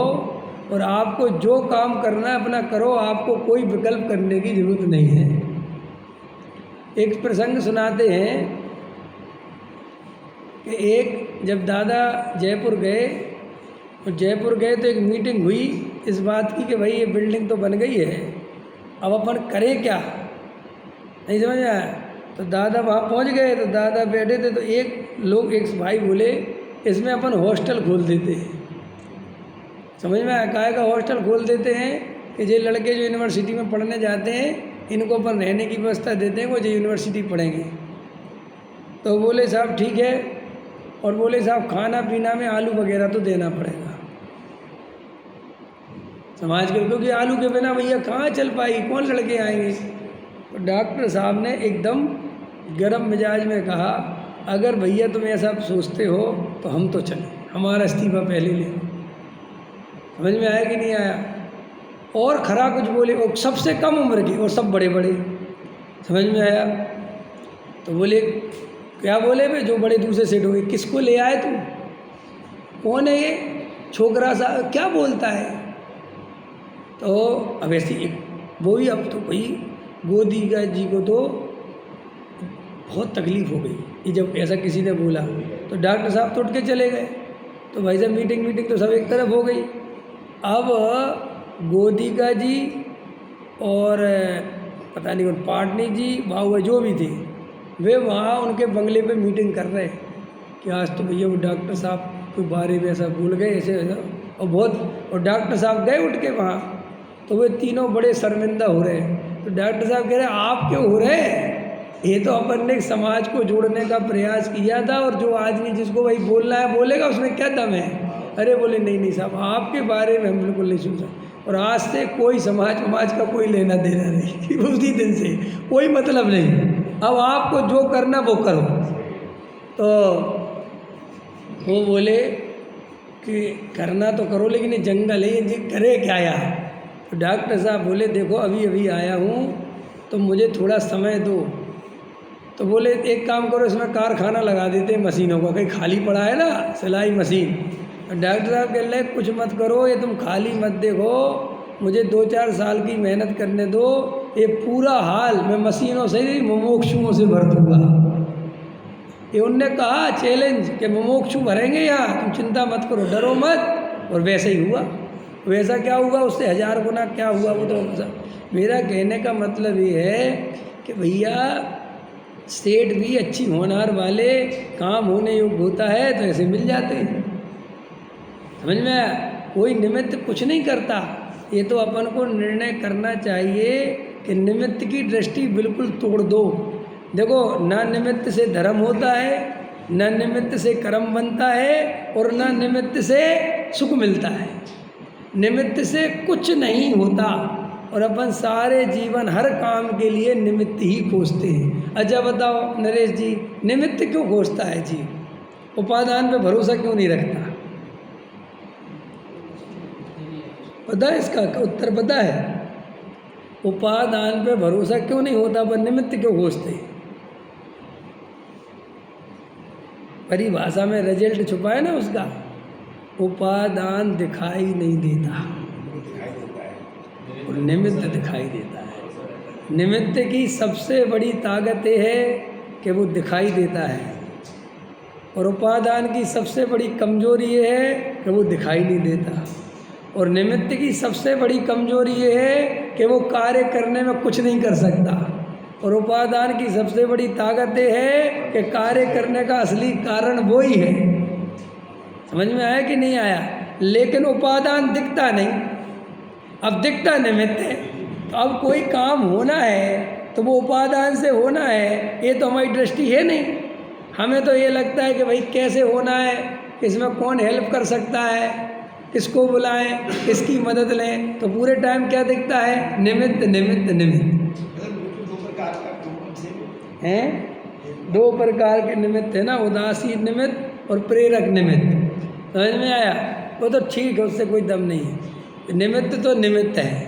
Speaker 1: और आपको जो काम करना है अपना करो, आपको कोई विकल्प करने की जरूरत नहीं है। एक प्रसंग सुनाते हैं कि एक जब दादा जयपुर गए, और जयपुर गए तो एक मीटिंग हुई इस बात की कि भाई ये बिल्डिंग तो बन गई है, अब अपन करें क्या, नहीं समझ में आया। तो दादा वहाँ पहुँच गए, तो दादा बैठे थे, तो एक भाई बोले इसमें अपन हॉस्टल खोल देते हैं। समझ में आया, काहे का हॉस्टल खोल देते हैं कि ये लड़के जो यूनिवर्सिटी में पढ़ने जाते हैं इनको अपन रहने की व्यवस्था देते हैं, वो जो यूनिवर्सिटी पढ़ेंगे। तो बोले साहब ठीक है, और बोले साहब खाना पीना में आलू वगैरह तो देना पड़ेगा समाज के, क्योंकि आलू के बिना भैया कहाँ चल पाएगी, कौन लड़के आएंगे। तो डॉक्टर साहब ने एकदम गर्म मिजाज में कहा अगर भैया तुम ऐसा सोचते हो तो हम तो चलें, हमारा इस्तीफा पहले ले लो। समझ में आया कि नहीं आया। और खरा कुछ बोले, और सबसे कम उम्र की और सब बड़े बड़े, समझ में आया। तो बोले क्या बोले भाई, जो बड़े दूसरे सेठ हो गए, किसको ले आए तुम, कौन है ये छोकरा सा, क्या बोलता है। तो अब ऐसी वो भी, अब तो भाई गोदी का जी को तो बहुत तकलीफ़ हो गई, ये जब ऐसा किसी ने बोला। तो डॉक्टर साहब तो उठ के चले गए। तो भाई साहब मीटिंग तो सब एक तरफ हो गई। अब गोदिका जी और पता नहीं कौन पाटनी जी बाबू जो भी थे, वे वहाँ उनके बंगले पे मीटिंग कर रहे कि आज तो भैया वो डॉक्टर साहब के बारे में ऐसा भूल गए ऐसे ऐसा, और डॉक्टर साहब गए उठ के वहाँ। तो वे तीनों बड़े शर्मिंदा हो रहे हैं। तो डॉक्टर साहब कह रहे आप क्यों हो रहे हैं, ये तो अपन ने समाज को जोड़ने का प्रयास किया था, और जो आदमी जिसको भाई बोलना है बोलेगा, उसमें क्या दम है। अरे बोले नहीं साहब आपके बारे में हम बिल्कुल नहीं सोचा, और आज से कोई समाज का कोई लेना देना नहीं, उसी दिन से कोई मतलब नहीं, अब आपको जो करना वो करो। तो वो बोले कि करना तो करो, लेकिन ये जंगल है, ये करे क्या यार। तो डॉक्टर साहब बोले देखो अभी आया हूँ तो मुझे थोड़ा समय दो। तो बोले एक काम करो, इसमें कारखाना लगा देते हैं मशीनों का, कहीं खाली पड़ा है ना सिलाई मशीन। तो डॉक्टर साहब कह रहे कुछ मत करो, ये तुम खाली मत देखो, मुझे 2-4 साल की मेहनत करने दो, ये पूरा हाल मैं मशीनों से नहीं मुमुक्षुओं से भर दूंगा। ये उनने कहा चैलेंज कि मुमुक्षु भरेंगे यहाँ, तुम चिंता मत करो, डरो मत। और वैसे ही हुआ। वैसा क्या हुआ, उससे 1000 गुना क्या हुआ वो तो। मेरा कहने का मतलब ये है कि भैया सेठ भी अच्छी होनहार वाले, काम होने योग्य होता है तो ऐसे मिल जाते हैं। समझ में आया, कोई निमित्त कुछ नहीं करता। ये तो अपन को निर्णय करना चाहिए कि निमित्त की दृष्टि बिल्कुल तोड़ दो। देखो ना निमित्त से धर्म होता है, ना निमित्त से कर्म बनता है, और ना निमित्त से सुख मिलता है। निमित्त से कुछ नहीं होता, और अपन सारे जीवन हर काम के लिए निमित्त ही खोजते हैं। अच्छा बताओ नरेश जी, निमित्त क्यों खोजता है जी, उपादान पे भरोसा क्यों नहीं रखता, पता है इसका उत्तर पता है। उपादान पे भरोसा क्यों नहीं होता, पर निमित्त क्यों खोजते हैं। परिभाषा में रिजल्ट छुपा है ना उसका, उपादान दिखाई नहीं देता और निमित्त दिखाई देता है। निमित्त की सबसे बड़ी ताकत ये है कि वो दिखाई देता है, और उपादान की सबसे बड़ी कमजोरी ये है कि वो दिखाई नहीं देता, और निमित्त की सबसे बड़ी कमजोरी ये है कि वो कार्य करने में कुछ नहीं कर सकता, और उपादान की सबसे बड़ी ताकत ये है कि कार्य करने का असली कारण वो ही है। समझ में आया कि नहीं आया? लेकिन उपादान दिखता नहीं, अब दिखता निमित्त है। तो अब कोई काम होना है तो वो उपादान से होना है, ये तो हमारी दृष्टि है नहीं। हमें तो ये लगता है कि भाई कैसे होना है, इसमें कौन हेल्प कर सकता है, किसको बुलाएं, किसकी मदद लें, तो पूरे टाइम क्या दिखता है? निमित्त निमित्त निमित्त हैं। दो प्रकार के निमित्त है ना, उदासीन निमित्त और प्रेरक निमित्त। समझ में आया? वो तो ठीक है, उससे कोई दम नहीं है। निमित्त तो निमित्त है,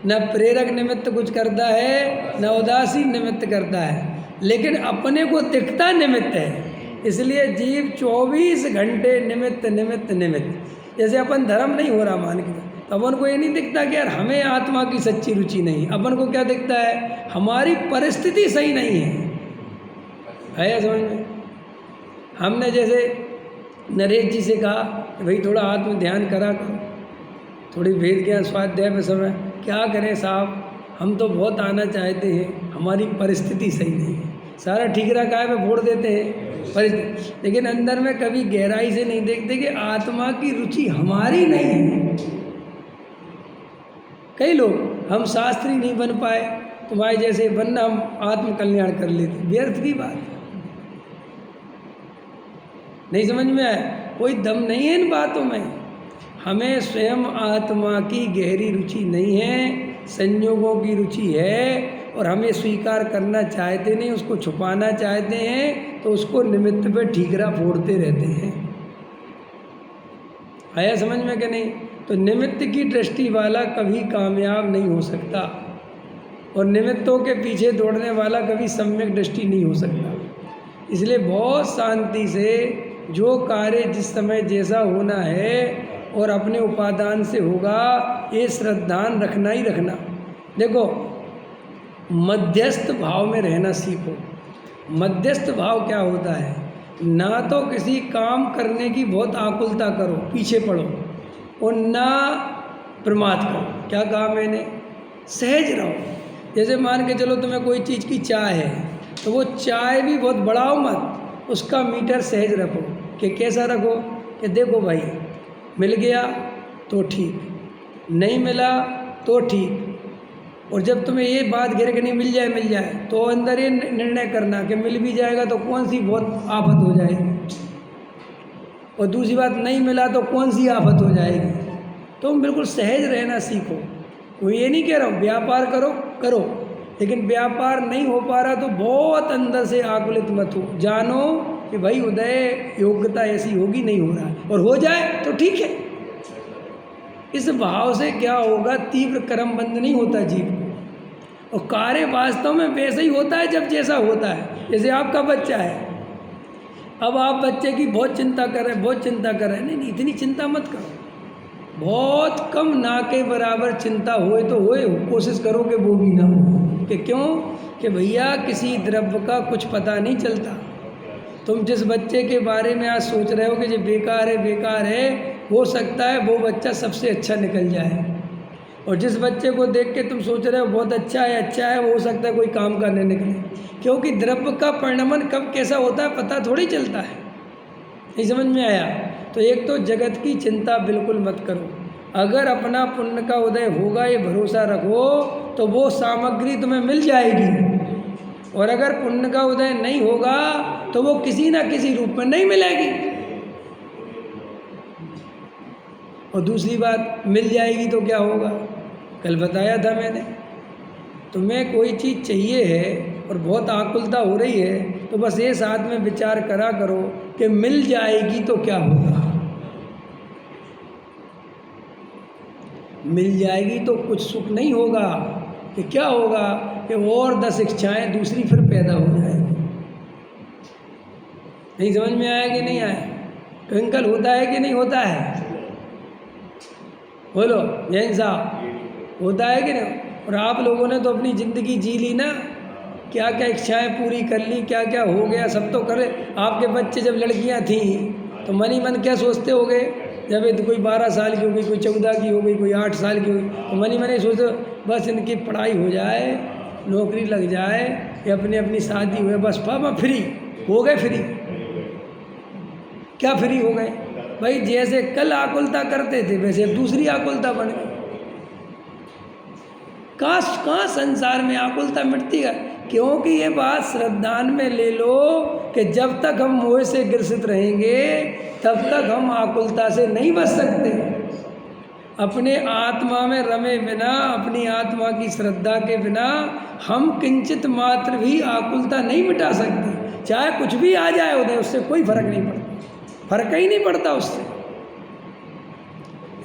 Speaker 1: न प्रेरक निमित्त कुछ करता है न उदासीन निमित्त करता है, लेकिन अपने को दिखता निमित्त है। इसलिए जीव 24 घंटे निमित्त निमित्त निमित्त। जैसे अपन धर्म नहीं हो रहा मान के, तो अपन को ये नहीं दिखता कि यार हमें आत्मा की सच्ची रुचि नहीं। अपन को क्या दिखता है? हमारी परिस्थिति सही नहीं है समझ में? हमने जैसे नरेश जी से कहा कि भाई थोड़ा आत्म ध्यान करा करो, थोड़ी वेद ज्ञान स्वाध्याय में समय। क्या करें साहब, हम तो बहुत आना चाहते हैं, हमारी परिस्थिति सही नहीं है। सारा ठीकरा काय में फोड़ देते हैं परिस्थिति, लेकिन अंदर में कभी गहराई से नहीं देखते कि आत्मा की रुचि हमारी नहीं है। कई लोग हम शास्त्री नहीं बन पाए, तुम्हारे जैसे बनना, हम आत्म कल्याण कर लेते। व्यर्थ की बात नहीं। समझ में आया? कोई दम नहीं है इन बातों में। हमें स्वयं आत्मा की गहरी रुचि नहीं है, संयोगों की रुचि है, और हमें स्वीकार करना चाहते नहीं, उसको छुपाना चाहते हैं, तो उसको निमित्त पे ठीकरा फोड़ते रहते हैं। आया समझ में कि नहीं? तो निमित्त की दृष्टि वाला कभी कामयाब नहीं हो सकता, और निमित्तों के पीछे दौड़ने वाला कभी सम्यक दृष्टि नहीं हो सकता। इसलिए बहुत शांति से जो कार्य जिस समय जैसा होना है और अपने उपादान से होगा, ये श्रद्धान रखना ही रखना। देखो, मध्यस्थ भाव में रहना सीखो। मध्यस्थ भाव क्या होता है? ना तो किसी काम करने की बहुत आकुलता करो, पीछे पड़ो, और ना प्रमाद करो। क्या कहा मैंने? सहज रहो। जैसे मान के चलो तुम्हें कोई चीज़ की चाय है, तो वो चाय भी बहुत बढ़ाओ मत, उसका मीटर सहज रखो। कि कैसा रखो? कि देखो भाई, मिल गया तो ठीक, नहीं मिला तो ठीक। और जब तुम्हें ये बात घेर के नहीं मिल जाए, तो अंदर ये निर्णय करना कि मिल भी जाएगा तो कौन सी बहुत आफत हो जाएगी, और दूसरी बात नहीं मिला तो कौन सी आफत हो जाएगी। तुम बिल्कुल सहज रहना सीखो। वो ये नहीं कह रहा हूँ व्यापार करो, लेकिन व्यापार नहीं हो पा रहा तो बहुत अंदर से आकुलित मत हो। जानो कि भाई उदय योग्यता ऐसी होगी, नहीं हो रहा है, और हो जाए तो ठीक है। इस भाव से क्या होगा? तीव्र कर्म बंद नहीं होता जीव को, और कार्य वास्तव में वैसे ही होता है जब जैसा होता है। जैसे आपका बच्चा है, अब आप बच्चे की बहुत चिंता कर रहे हैं, नहीं इतनी चिंता मत करो। बहुत कम ना के बराबर चिंता होए तो होए, कोशिश करो कि वो भी ना हो। कि क्यों? कि भैया किसी द्रव्य का कुछ पता नहीं चलता। तुम जिस बच्चे के बारे में आज सोच रहे हो कि ये बेकार है, हो सकता है वो बच्चा सबसे अच्छा निकल जाए। और जिस बच्चे को देख के तुम सोच रहे हो बहुत अच्छा है, वो हो सकता है कोई काम का नहीं निकले। क्योंकि द्रव्य का परिणमन कब कैसा होता है पता थोड़ी चलता है। नहीं समझ में आया? तो एक तो जगत की चिंता बिल्कुल मत करो। अगर अपना पुण्य का उदय होगा ये भरोसा रखो, तो वो सामग्री तुम्हें मिल जाएगी। और अगर पुण्य का उदय नहीं होगा तो वो किसी ना किसी रूप में नहीं मिलेगी। और दूसरी बात, मिल जाएगी तो क्या होगा? कल बताया था मैंने, तुम्हें कोई चीज़ चाहिए है और बहुत आकुलता हो रही है, तो बस ये साथ में विचार करा करो कि मिल जाएगी तो क्या होगा। मिल जाएगी तो कुछ सुख नहीं होगा, कि क्या होगा कि और 10 इच्छाएं दूसरी फिर पैदा हो जाएगी। नहीं समझ में आया कि नहीं आया? ट्विंकल होता है कि नहीं होता है? बोलो जैन साहब, होता है कि नहीं? और आप लोगों ने तो अपनी ज़िंदगी जी ली ना, क्या क्या इच्छाएं पूरी कर ली, क्या क्या हो गया, सब तो करे। आपके बच्चे जब लड़कियां थी तो मन ही मन क्या सोचते होगे, जब ये कोई 12 साल की हो गई, कोई 14 की हो गई, कोई 8 साल की हो गई, तो मन ही मन ही सोचते बस इनकी पढ़ाई हो जाए, नौकरी लग जाए, या अपनी अपनी शादी हुए, बस पापा फ्री हो गए। फ्री क्या फ्री हो गए भाई? जैसे कल आकुलता करते थे वैसे अब दूसरी आकुलता बन गई। कहाँ संसार में आकुलता मिटती है? क्योंकि ये बात श्रद्धान में ले लो कि जब तक हम मोह से ग्रसित रहेंगे तब तक हम आकुलता से नहीं बच सकते। अपने आत्मा में रमे बिना, अपनी आत्मा की श्रद्धा के बिना हम किंचित मात्र भी आकुलता नहीं मिटा सकते। चाहे कुछ भी आ जाए उधर, उससे कोई फर्क नहीं पड़ता, फर्क ही नहीं पड़ता उससे।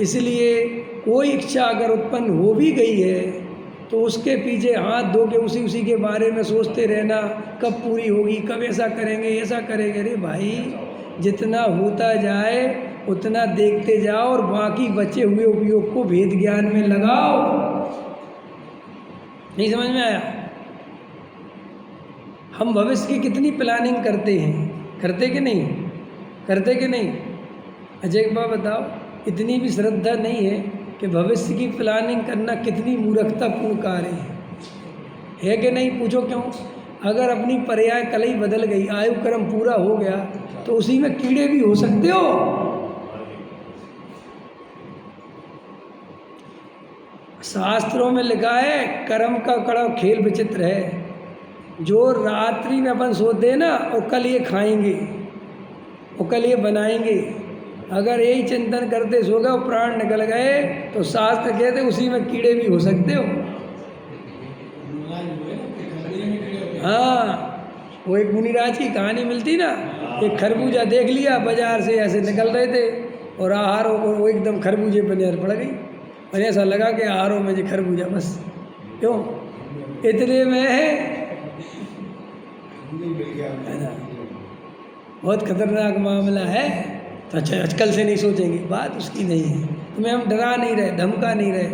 Speaker 1: इसलिए कोई इच्छा अगर उत्पन्न हो भी गई है तो उसके पीछे हाथ धो के उसी के बारे में सोचते रहना, कब पूरी होगी, कब ऐसा करेंगे, ऐसा करेंगे। अरे भाई, जितना होता जाए उतना देखते जाओ और बाकी बचे हुए उपयोग को भेद ज्ञान में लगाओ। नहीं समझ में आया? हम भविष्य की कितनी प्लानिंग करते हैं, करते कि नहीं, करते कि नहीं? अजय एक बात बताओ, इतनी भी श्रद्धा नहीं है कि भविष्य की प्लानिंग करना कितनी मूर्खतापूर्ण कार्य है कि नहीं? पूछो क्यों? अगर अपनी पर्याय कल ही बदल गई, आयु क्रम पूरा हो गया, तो उसी में कीड़े भी हो सकते हो। शास्त्रों में लिखा है कर्म का कड़ा खेल विचित्र है। जो रात्रि में अपन सोते हैं ना, और कल ये खाएंगे और कल ये बनाएंगे, अगर यही चिंतन करते सो गए और प्राण निकल गए तो शास्त्र कहते उसी में कीड़े भी हो सकते हो। हाँ, वो एक मुनिराज की कहानी मिलती ना, एक खरबूजा देख लिया, बाजार से ऐसे निकल रहे थे और आहारों को वो एकदम खरबूजे पर नजर पड़ गई और ऐसा लगा कि आहारों में जो खरबूजा बस, क्यों इतने में है ना। बहुत खतरनाक मामला है। तो अच्छा आजकल से नहीं सोचेंगे, बात उसकी नहीं है। तुम्हें हम डरा नहीं रहे, धमका नहीं रहे,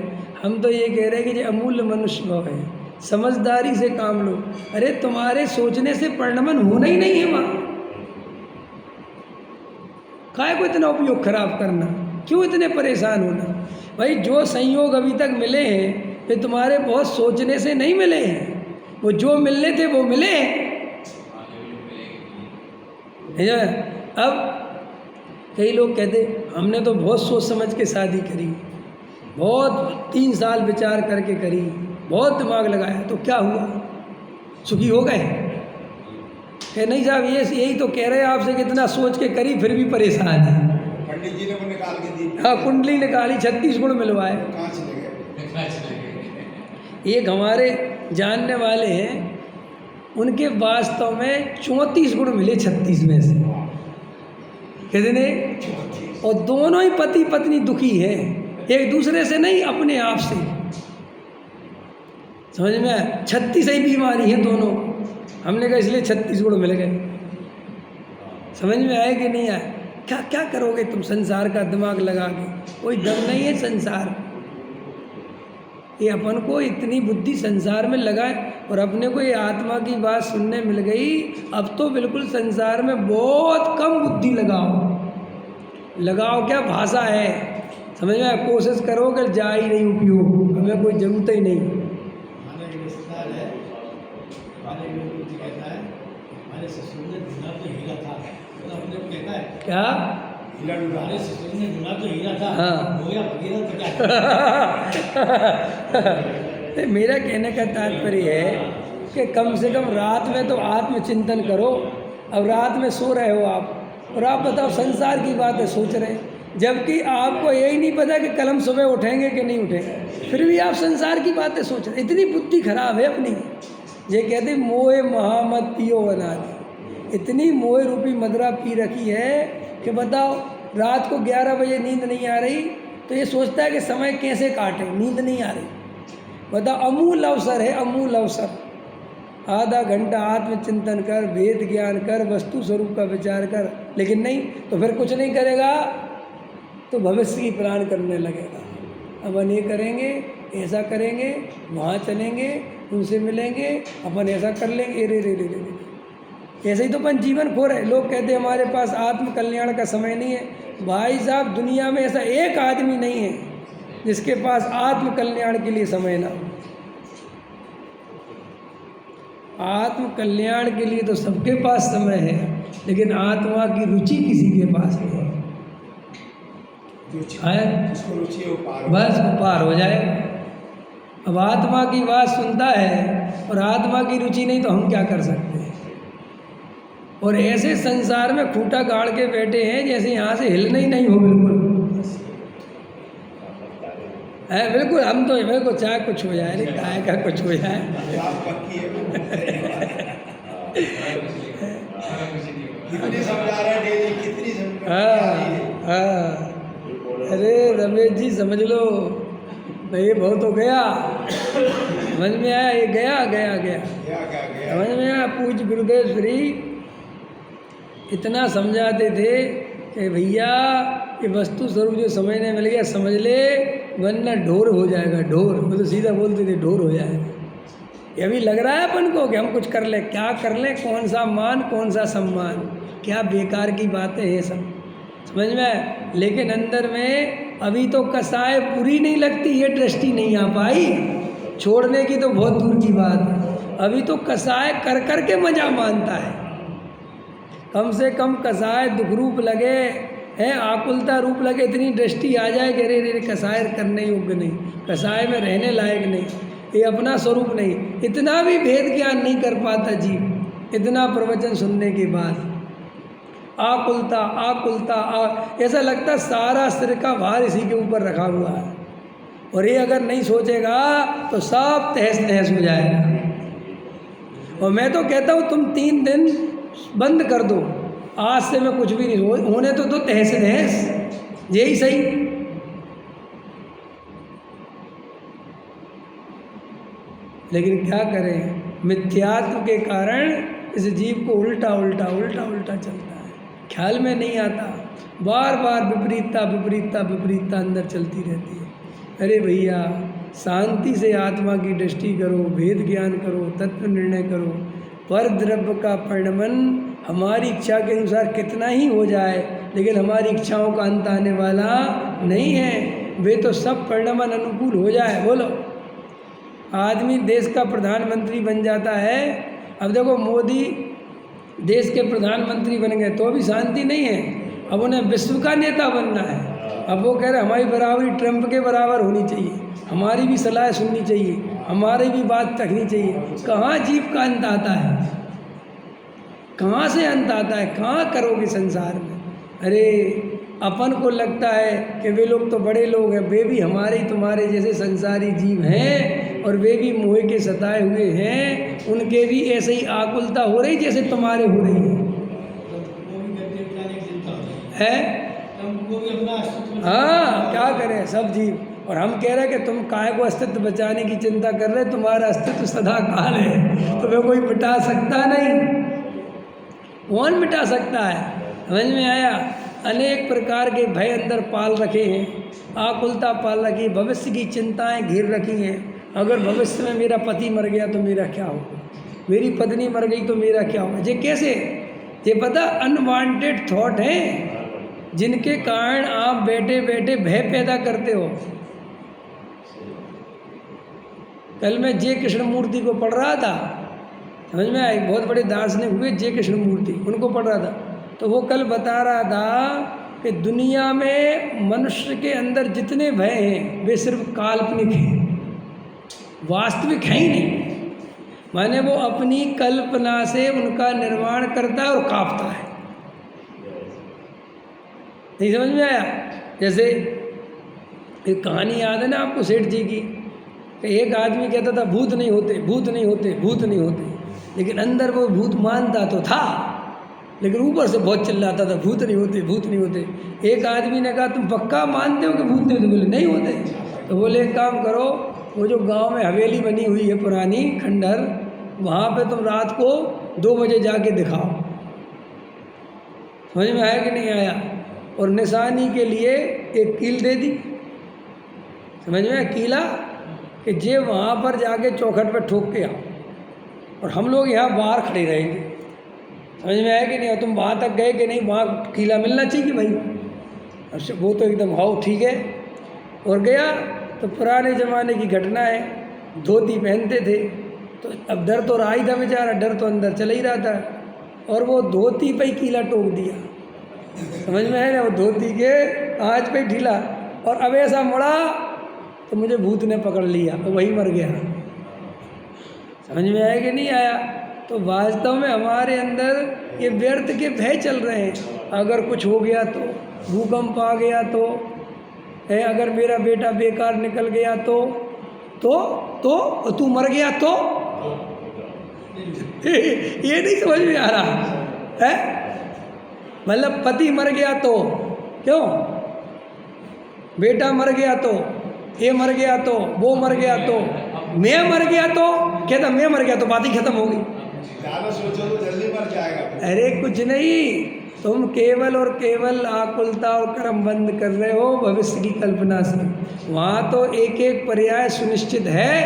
Speaker 1: हम तो ये कह रहे हैं कि जो अमूल्य मनुष्य भाव है, समझदारी से काम लो। अरे तुम्हारे सोचने से परिणमन होना ही नहीं है वहाँ, काय को इतना उपयोग खराब करना, क्यों इतने परेशान होना? भाई जो संयोग अभी तक मिले हैं वे तुम्हारे बहुत सोचने से नहीं मिले हैं, वो जो मिलने थे वो मिले हैं। अब कई लोग कहते हमने तो बहुत सोच समझ के शादी करी, बहुत 3 साल विचार करके करी, बहुत दिमाग लगाया, तो क्या हुआ? सुखी हो गए? कह नहीं साहब, ये यही तो कह रहे हैं आपसे कि इतना सोच के करी फिर भी परेशान है।
Speaker 2: पंडित जी ने वो निकाल के दी।
Speaker 1: हाँ, कुंडली निकाली, 36 गुण मिलवाए।
Speaker 2: कहाँ चले गए?
Speaker 1: एक हमारे जानने वाले हैं, उनके वास्तव में 34 गुण मिले 36 में से, कितने? और दोनों ही पति पत्नी दुखी है, एक दूसरे से नहीं, अपने आप से। समझ में आया? 36 ही बीमारी है दोनों। हमने कहा इसलिए 36 गुण मिल गए। समझ में आया कि नहीं आया? क्या क्या करोगे तुम संसार का दिमाग लगा के? कोई दम नहीं है संसार। ये अपन को इतनी बुद्धि संसार में लगाए और अपने को ये आत्मा की बात सुनने मिल गई, अब तो बिल्कुल संसार में बहुत कम बुद्धि लगाओ क्या भाषा है, समझ में? कोशिश करो कि जा ही नहीं उपयोग, हमें कोई जरूरत ही नहीं।
Speaker 3: हमारे एक रिश्तेदार है, हमारे लोग कहता है हमारे ससुर ने ढूंढा तो हीरा था, तो अपने को कहता है
Speaker 1: क्या
Speaker 3: हमारे ससुर ने ढूंढा तो हीरा था,
Speaker 1: हाँ।
Speaker 3: हो गया भगीरथ तो क्या?
Speaker 1: मेरा कहने का तात्पर्य है कि कम से कम रात में तो आत्मचिंतन करो। अब रात में सो रहे हो आप और आप बताओ संसार की बातें सोच रहे हैं, जबकि आपको यही नहीं पता कि कल हम सुबह उठेंगे कि नहीं उठेंगे, फिर भी आप संसार की बातें सोच रहे हैं। इतनी बुद्धि खराब है अपनी। ये कहते मोए महामत पियो अनादि, इतनी मोह रूपी मदरा पी रखी है कि बताओ रात को 11 बजे नींद नहीं आ रही तो ये सोचता है कि समय कैसे काटे, नींद नहीं आ रही। बताओ, अमूल अवसर है, अमूल अवसर। आधा घंटा आत्मचिंतन कर, वेद ज्ञान कर, वस्तु स्वरूप का विचार कर, लेकिन नहीं तो फिर कुछ नहीं करेगा तो भविष्य की प्लान करने लगेगा। अपन ये करेंगे, ऐसा करेंगे, वहाँ चलेंगे, उनसे मिलेंगे, अपन ऐसा कर लेंगे, रे रे रे रे रे। ऐसे ही तो अपन जीवन खो रहे। लोग कहते हैं हमारे पास आत्म कल्याण का समय नहीं है। भाई साहब, दुनिया में ऐसा एक आदमी नहीं है जिसके पास आत्म कल्याण के लिए समय ना हो। आत्म कल्याण के लिए तो सबके पास समय है, लेकिन आत्मा की रुचि किसी के पास नहीं है।
Speaker 2: जिसको रुचि है वो पार
Speaker 1: बस वो पार हो जाए। अब आत्मा की बात सुनता है और आत्मा की रुचि नहीं, तो हम क्या कर सकते हैं। और ऐसे संसार में खूंटा गाड़ के बैठे हैं जैसे यहाँ से हिलना ही नहीं हो। बिल्कुल है, बिल्कुल। हम तो मेरे को चाहे कुछ हो जाए, चाहे का कुछ हो जाए।
Speaker 2: बात पक्की है। कितनी समझा रहा है डेली, कितनी समझा
Speaker 1: हाँ। अरे रमेश जी समझ लो, ये बहुत हो गया। समझ में आया, ये गया गया गया
Speaker 2: गया
Speaker 1: समझ में आया। पूज्य गुरुदेव श्री इतना समझाते थे कि भैया ये वस्तु स्वरूप जो समझने मिल गया समझ ले, वरना ढोर हो जाएगा। ढोर, वो तो सीधा बोलते थे ढोर हो जाएगा। ये भी लग रहा है अपन को कि हम कुछ कर ले, क्या कर ले, कौन सा मान, कौन सा सम्मान, क्या बेकार की बातें हैं सब, समझ में। लेकिन अंदर में अभी तो कसाय पूरी नहीं लगती, ये दृष्टि नहीं आ पाई। छोड़ने की तो बहुत दूर की बात है। अभी तो कसाय कर कर के मजा मानता है। कम से कम कसाय दुख रूप लगे है, आकुलता रूप लगे, इतनी दृष्टि आ जाए कि अरे रे कसाय करने योग्य नहीं, कसाय में रहने लायक नहीं, ये अपना स्वरूप नहीं। इतना भी भेद ज्ञान नहीं कर पाता जीव, इतना प्रवचन सुनने के बाद। आकुलता आकुलता ऐसा लगता सारा सिर का भार इसी के ऊपर रखा हुआ है, और ये अगर नहीं सोचेगा तो सब तहस नहस हो जाएगा। और मैं तो कहता हूँ तुम 3 दिन बंद कर दो, आज से मैं कुछ भी नहीं होने तो तहस नहस, यही सही। लेकिन क्या करें, मिथ्यात्व के कारण इस जीव को उल्टा उल्टा उल्टा उल्टा चलता है, ख्याल में नहीं आता। बार बार विपरीतता विपरीतता विपरीतता अंदर चलती रहती है। अरे भैया, शांति से आत्मा की दृष्टि करो, भेद ज्ञान करो, तत्व निर्णय करो। पर द्रव्य का परिणमन हमारी इच्छा के अनुसार कितना ही हो जाए, लेकिन हमारी इच्छाओं का अंत आने वाला नहीं है। वे तो सब परिणमन अनुकूल हो जाए। बोलो, आदमी देश का प्रधानमंत्री बन जाता है। अब देखो, मोदी देश के प्रधानमंत्री बन गए तो भी शांति नहीं है, अब उन्हें विश्व का नेता बनना है। अब वो कह रहे हमारी बराबरी ट्रंप के बराबर होनी चाहिए, हमारी भी सलाह सुननी चाहिए, हमारी भी बात रखनी चाहिए। कहाँ जीव का अंत आता है, कहाँ से अंत आता है, कहाँ करोगे संसार में। अरे अपन को लगता है कि वे लोग तो बड़े लोग हैं, वे भी हमारे तुम्हारे जैसे संसारी जीव हैं, और वे भी मोह के सताए हुए हैं। उनके भी ऐसे ही आकुलता हो रही जैसे तुम्हारे हो रही है। हाँ, क्या करें सब जीव। और हम कह रहे हैं कि तुम काय को अस्तित्व बचाने की चिंता कर रहे, तुम्हारा अस्तित्व सदा काल है, तुम्हें कोई मिटा सकता नहीं। कौन मिटा सकता है, समझ में आया। अनेक प्रकार के भय अंदर पाल रखे हैं, आकुलता पाल रखी, भविष्य की चिंताएं घेर रखी हैं। अगर भविष्य में मेरा पति मर गया तो मेरा क्या होगा, मेरी पत्नी मर गई तो मेरा क्या होगा। ये कैसे, ये पता अनवांटेड थॉट हैं जिनके कारण आप बैठे बैठे भय पैदा करते हो। कल मैं जे कृष्णमूर्ति को पढ़ रहा था, समझ में आया, एक बहुत बड़े दार्शनिक हुए जे कृष्णमूर्ति, उनको पढ़ रहा था। तो वो कल बता रहा था कि दुनिया में मनुष्य के अंदर जितने भय हैं वे सिर्फ काल्पनिक हैं, वास्तविक है ही नहीं। माने वो अपनी कल्पना से उनका निर्माण करता है और कांपता है। नहीं समझ में आया। जैसे एक कहानी याद है ना आपको सेठ जी की, एक आदमी कहता था भूत नहीं होते, भूत नहीं होते, भूत नहीं होते, लेकिन अंदर वो भूत मानता तो था, लेकिन ऊपर से बहुत चिल्लाता था भूत नहीं होते, भूत नहीं होते। एक आदमी ने कहा तुम पक्का मानते हो कि भूत नहीं होते? बोले नहीं होते। तो बोले एक काम करो, वो जो गांव में हवेली बनी हुई है पुरानी खंडहर, वहाँ पे तुम रात को 2 बजे जाके दिखाओ। समझ में आया कि नहीं आया। और निशानी के लिए एक कील दे दी। समझ में कीला कि जे वहाँ पर जाके चौखट पे ठोक के आओ और हम लोग यहाँ बाहर खड़े रहेंगे। समझ में आया कि नहीं? और तुम वहाँ तक गए कि नहीं, वहाँ कीला मिलना चाहिए कि भाई। अच्छा वो तो एकदम हाउ ठीक है। और गया तो पुराने ज़माने की घटना है, धोती पहनते थे तो अब डर तो रहा ही था बेचारा, डर तो अंदर चला ही रहा था और वो धोती पे ही कीला ठोक दिया। समझ में है ना? वो धोती के आँच पे ढीला और अब ऐसा मुड़ा तो मुझे भूत ने पकड़ लिया तो वही मर गया। समझ में आया कि नहीं आया? तो वास्तव में हमारे अंदर ये व्यर्थ के भय चल रहे हैं। अगर कुछ हो गया तो, भूकंप आ गया तो, है अगर मेरा बेटा बेकार निकल गया तो तू मर गया तो ये नहीं समझ में आ रहा है। मतलब पति मर गया तो, क्यों बेटा मर गया तो, ये मर गया तो, वो मर गया तो, मैं मर गया तो, कहता मैं मर गया तो बात ही खत्म हो गई।
Speaker 2: ज़्यादा सोचो तो जल्दी मर जाएगा।
Speaker 1: अरे कुछ नहीं, तुम केवल और केवल आकुलता और कर्म बंद कर रहे हो भविष्य की कल्पना से। वहाँ तो एक एक पर्याय सुनिश्चित है।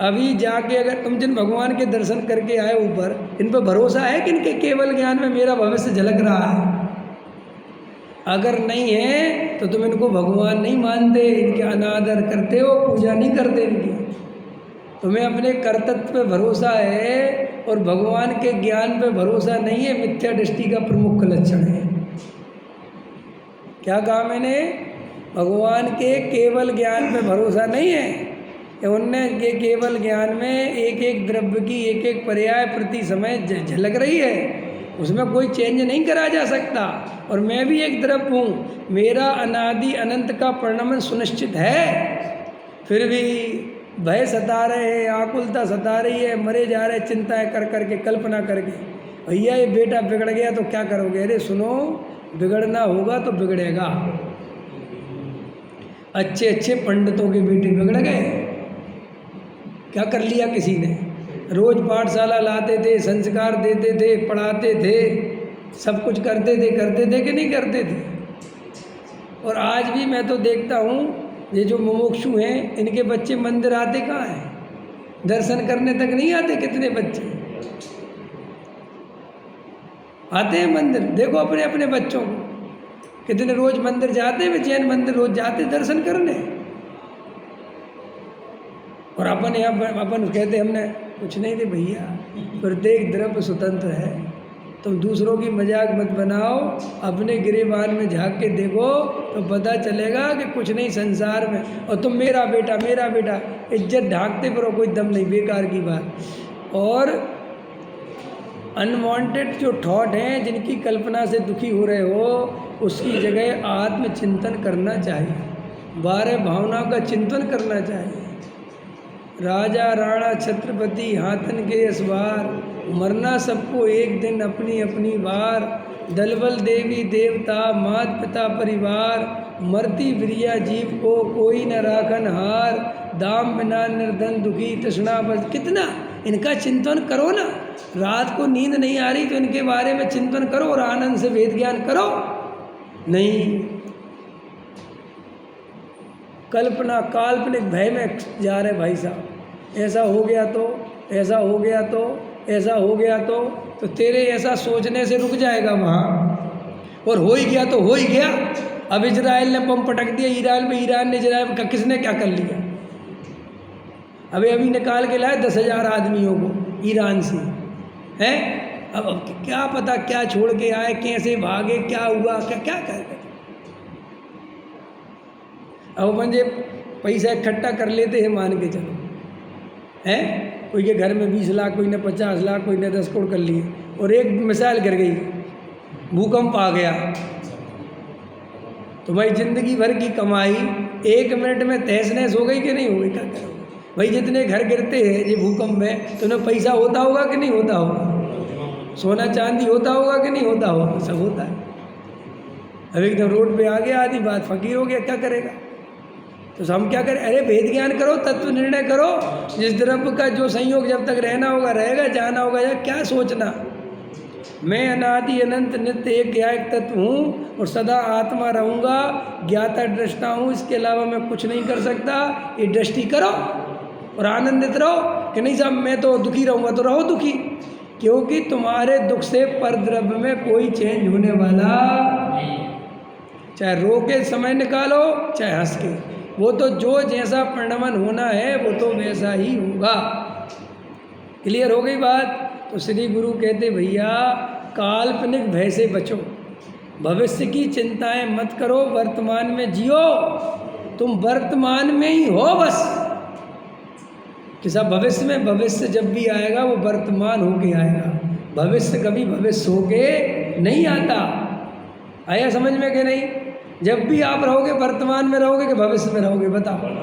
Speaker 1: अभी जाके अगर तुम जिन भगवान के दर्शन करके आए ऊपर, इन पर भरोसा है कि इनके केवल ज्ञान में मेरा भविष्य झलक रहा है? अगर नहीं है तो तुम इनको भगवान नहीं मानते, इनके अनादर करते हो, पूजा नहीं करते इनकी। तुम्हें अपने कर्तव्य पे भरोसा है और भगवान के ज्ञान पे भरोसा नहीं है, मिथ्या दृष्टि का प्रमुख लक्षण है। क्या कहा मैंने? भगवान के केवल ज्ञान पे भरोसा नहीं है। उनने के केवल ज्ञान में एक एक द्रव्य की एक एक पर्याय प्रति समय झलक रही है, उसमें कोई चेंज नहीं करा जा सकता। और मैं भी एक द्रव्य हूँ, मेरा अनादि अनंत का परिणमन सुनिश्चित है, फिर भी भय सता रहे हैं, आकुलता सता रही है, मरे जा रहे चिंताएं कर करके, कल्पना करके। भैया ये बेटा बिगड़ गया तो क्या करोगे? अरे सुनो, बिगड़ना होगा तो बिगड़ेगा। अच्छे अच्छे पंडितों के बेटे बिगड़ गए, क्या कर लिया किसी ने? रोज पाठशाला लाते थे, संस्कार देते थे, पढ़ाते थे, सब कुछ करते थे कि नहीं करते थे? और आज भी मैं तो देखता हूँ ये जो मुमुक्षु हैं, इनके बच्चे मंदिर आते कहाँ हैं? दर्शन करने तक नहीं आते। कितने बच्चे आते हैं मंदिर? देखो अपने अपने बच्चों को, कितने रोज मंदिर जाते हैं, जैन मंदिर रोज जाते दर्शन करने। और अपन यहाँ अपन कहते हमने कुछ नहीं थे। भैया प्रत्येक द्रव्य स्वतंत्र है, तुम दूसरों की मजाक मत बनाओ, अपने गिरेबान में झांक के देखो तो पता चलेगा कि कुछ नहीं संसार में। और तुम मेरा बेटा इज्जत ढांकते फिरो, कोई दम नहीं, बेकार की बात। और अनवांटेड जो थॉट हैं, जिनकी कल्पना से दुखी हो रहे हो, उसकी जगह आत्मचिंतन करना चाहिए, 12 भावनाओं का चिंतन करना चाहिए। राजा राणा छत्रपति हाथन के असवार, मरना सबको एक दिन अपनी अपनी बार। दलबल देवी देवता मात पिता परिवार, मरती प्रिया जीव को कोई न राखन हार। दाम बिना निर्धन दुखी तृष्णा बस। कितना इनका चिंतन करो ना, रात को नींद नहीं आ रही तो इनके बारे में चिंतन करो और आनंद से वेद ज्ञान करो। नहीं, कल्पना काल्पनिक भय में जा रहे भाई साहब। ऐसा हो गया तो, ऐसा हो गया तो, ऐसा हो गया तो तेरे ऐसा सोचने से रुक जाएगा वहाँ। और हो ही गया तो हो ही गया। अब इजराइल ने बम पटक दिया ईरान में, ईरान ने इजराइल का किसने क्या कर लिया? अभी निकाल के लाए 10,000 आदमियों को ईरान से, हैं? अब क्या पता क्या छोड़ के आए, कैसे भागे, क्या हुआ, क्या कर। अब अपन जे पैसा इकट्ठा कर लेते हैं, मान के चलो, हैं? कोई के घर में 20 लाख, कोई ने 50 लाख, कोई ने 10 करोड़ कर लिए, और एक मिसाइल गिर गई, भूकंप आ गया, तुम्हारी जिंदगी भर की कमाई 1 मिनट में तहस नहस हो गई कि नहीं हो गई? क्या करोगे भाई? जितने घर गिरते हैं ये भूकंप में, तो उन्हें पैसा होता होगा कि नहीं होता होगा? सोना चांदी होता होगा कि नहीं होता होगा? सब होता है। अब एकदम रोड पे आ गया आदमी, बात फकीर हो गया, क्या करेगा? तो हम क्या करें? अरे भेद ज्ञान करो, तत्व निर्णय करो। जिस द्रव्य का जो संयोग जब तक रहना होगा रहेगा, जाना होगा या क्या सोचना। मैं अनादि अनंत नित्य एक एक तत्व हूँ और सदा आत्मा रहूँगा, ज्ञाता दृष्टा हूँ, इसके अलावा मैं कुछ नहीं कर सकता। ये दृष्टि करो और आनंदित रहो कि नहीं साहब मैं तो दुखी रहूँगा, तो रहो दुखी, क्योंकि तुम्हारे दुख से परद्रव्य में कोई चेंज होने वाला नहीं। चाहे रो के समय निकालो चाहे हंस के, वो तो जो जैसा परिणमन होना है वो तो वैसा ही होगा। क्लियर हो गई बात? तो श्री गुरु कहते भैया काल्पनिक भय से बचो, भविष्य की चिंताएं मत करो, वर्तमान में जियो। तुम वर्तमान में ही हो बस, कि सब भविष्य में, भविष्य जब भी आएगा वो वर्तमान होके आएगा, भविष्य कभी भविष्य होके नहीं आता। आया समझ में कि नहीं? जब भी आप रहोगे वर्तमान में रहोगे कि भविष्य में रहोगे, बताओ।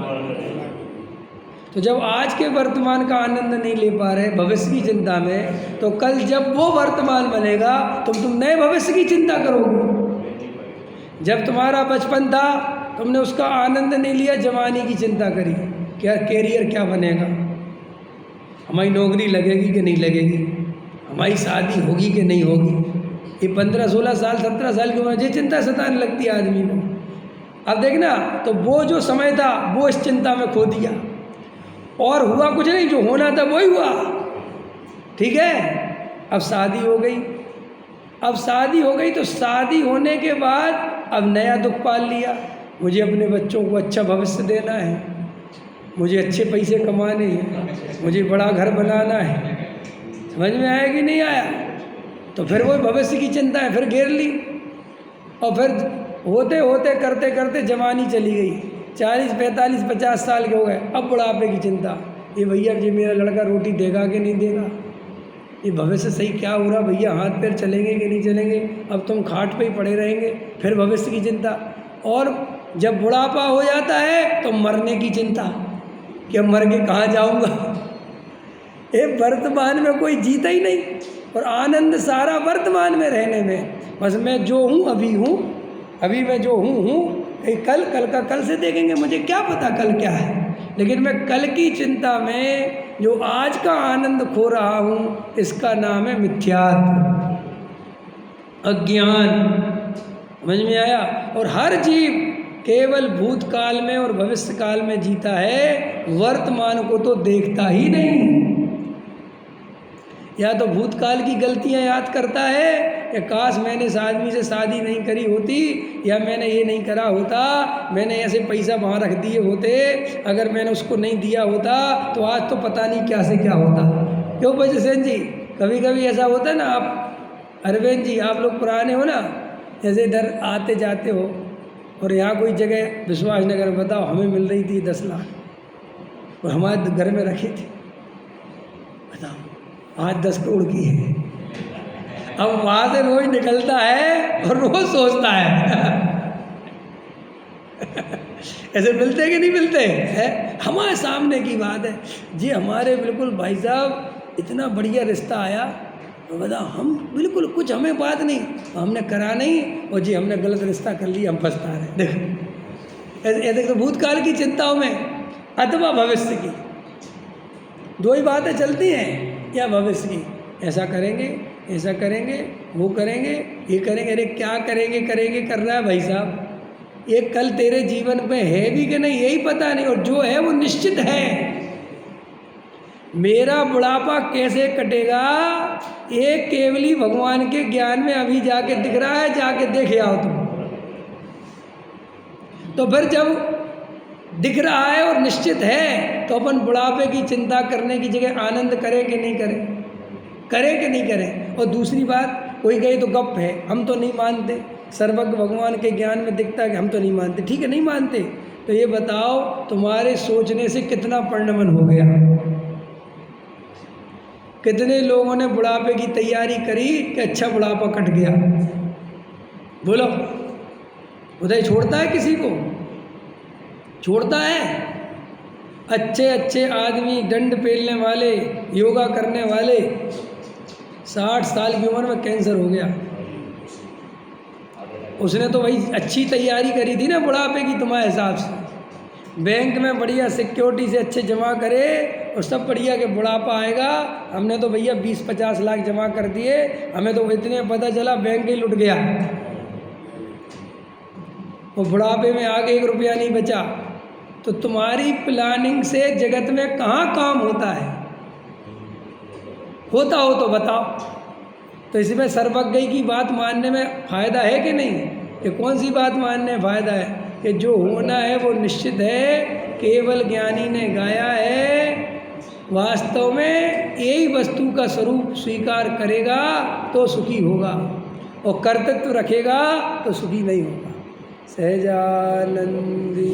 Speaker 1: तो जब आज के वर्तमान का आनंद नहीं ले पा रहे भविष्य की चिंता में, तो कल जब वो वर्तमान बनेगा तो तुम नए भविष्य की चिंता करोगे। जब तुम्हारा बचपन था तुमने उसका आनंद नहीं लिया, जवानी की चिंता करी, क्या कैरियर क्या बनेगा, हमारी नौकरी लगेगी कि नहीं लगेगी, हमारी शादी होगी कि नहीं होगी। ये 15-16 साल 17 साल की उम्र ये चिंता सताने लगती है आदमी को। अब देखना, तो वो जो समय था वो इस चिंता में खो दिया और हुआ कुछ नहीं, जो होना था वही हुआ। ठीक है, अब शादी हो गई, अब शादी हो गई तो शादी होने के बाद अब नया दुख पाल लिया, मुझे अपने बच्चों को अच्छा भविष्य देना है, मुझे अच्छे पैसे कमाने हैं, मुझे बड़ा घर बनाना है। समझ में आया कि नहीं आया? तो फिर वो भविष्य की चिंता है फिर घेर ली, और फिर होते होते करते करते जवानी चली गई, 40, 45, 50 साल के हो गए, अब बुढ़ापे की चिंता, ये भैया जी मेरा लड़का रोटी देगा कि नहीं देगा, ये भविष्य सही क्या हो रहा भैया, हाथ पैर चलेंगे कि नहीं चलेंगे, अब तुम खाट पे ही पड़े रहेंगे, फिर भविष्य की चिंता। और जब बुढ़ापा हो जाता है तो मरने की चिंता, कि अब मर के कहाँ जाऊँगा। ये वर्तमान में कोई जीता ही नहीं, और आनंद सारा वर्तमान में रहने में। बस मैं जो हूँ अभी हूँ, अभी मैं जो हूँ कल का कल से देखेंगे, मुझे क्या पता कल क्या है, लेकिन मैं कल की चिंता में जो आज का आनंद खो रहा हूँ इसका नाम है मिथ्यात्व, अज्ञान। समझ में आया? और हर जीव केवल भूतकाल में और भविष्य काल में जीता है, वर्तमान को तो देखता ही नहीं। या तो भूतकाल की गलतियां याद करता है, या काश मैंने इस आदमी से शादी नहीं करी होती, या मैंने ये नहीं करा होता, मैंने ऐसे पैसा वहाँ रख दिए होते, अगर मैंने उसको नहीं दिया होता तो आज तो पता नहीं क्या से क्या होता। क्यों बजसेन जी, कभी कभी ऐसा होता है ना, आप अरविंद जी आप लोग पुराने हो ना, जैसे इधर आते जाते हो और यहाँ कोई जगह विश्वास नगर बताओ हमें मिल रही थी 10 लाख और हमारे घर में रखी थी, बताओ आज 10 करोड़ की है। अब वहाँ से रोज निकलता है और रोज सोचता है ऐसे मिलते कि नहीं मिलते है? हमारे सामने की बात है जी, हमारे बिल्कुल भाई साहब इतना बढ़िया रिश्ता आया, तो बताओ हम बिल्कुल कुछ हमें बात नहीं, हमने करा नहीं, और जी हमने गलत रिश्ता कर लिया, हम पछता रहे। देखो ऐसे तो भूतकाल की चिंताओं में अथवा भविष्य की, दो ही बातें चलती हैं, या भविष्य की, ऐसा करेंगे, ऐसा करेंगे, वो करेंगे, ये करेंगे। अरे क्या करेंगे करेंगे कर रहा है भाई साहब, ये कल तेरे जीवन में है भी कि नहीं यही पता नहीं, और जो है वो निश्चित है। मेरा बुढ़ापा कैसे कटेगा ये केवली भगवान के ज्ञान में अभी जाके दिख रहा है, जाके देखे आओ तुम। तो फिर जब दिख रहा है और निश्चित है तो अपन बुढ़ापे की चिंता करने की जगह आनंद करें कि नहीं करें, करें कि नहीं करें। और दूसरी बात, कोई कहे तो गप है, हम तो नहीं मानते, सर्वज्ञ भगवान के ज्ञान में दिखता है कि हम तो नहीं मानते। ठीक है नहीं मानते, तो ये बताओ तुम्हारे सोचने से कितना परिणमन हो गया। कितने लोगों ने बुढ़ापे की तैयारी करी कि अच्छा बुढ़ापा कट गया, बोलो उदय छोड़ता है किसी को? छोड़ता है? अच्छे अच्छे आदमी, दंड पेलने वाले, योगा करने वाले, 60 साल की उम्र में कैंसर हो गया। उसने तो भाई अच्छी तैयारी करी थी ना बुढ़ापे की तुम्हारे हिसाब से, बैंक में बढ़िया सिक्योरिटी से अच्छे जमा करे और सब बढ़िया के बुढ़ापा आएगा। हमने तो भैया 20-50 लाख जमा कर दिए, हमें तो इतने पता चला बैंक ही लुट गया, वो बुढ़ापे में आगे 1 रुपया नहीं बचा। तो तुम्हारी प्लानिंग से जगत में कहाँ काम होता है? होता हो तो बताओ। तो इसमें सर्वज्ञ की बात मानने में फ़ायदा है कि नहीं? ये कौन सी बात मानने में फ़ायदा है? कि जो होना है वो निश्चित है, केवल ज्ञानी ने गाया है। वास्तव में यही वस्तु का स्वरूप स्वीकार करेगा तो सुखी होगा, और कर्तृत्व रखेगा तो सुखी नहीं होगा। सहजानंदी।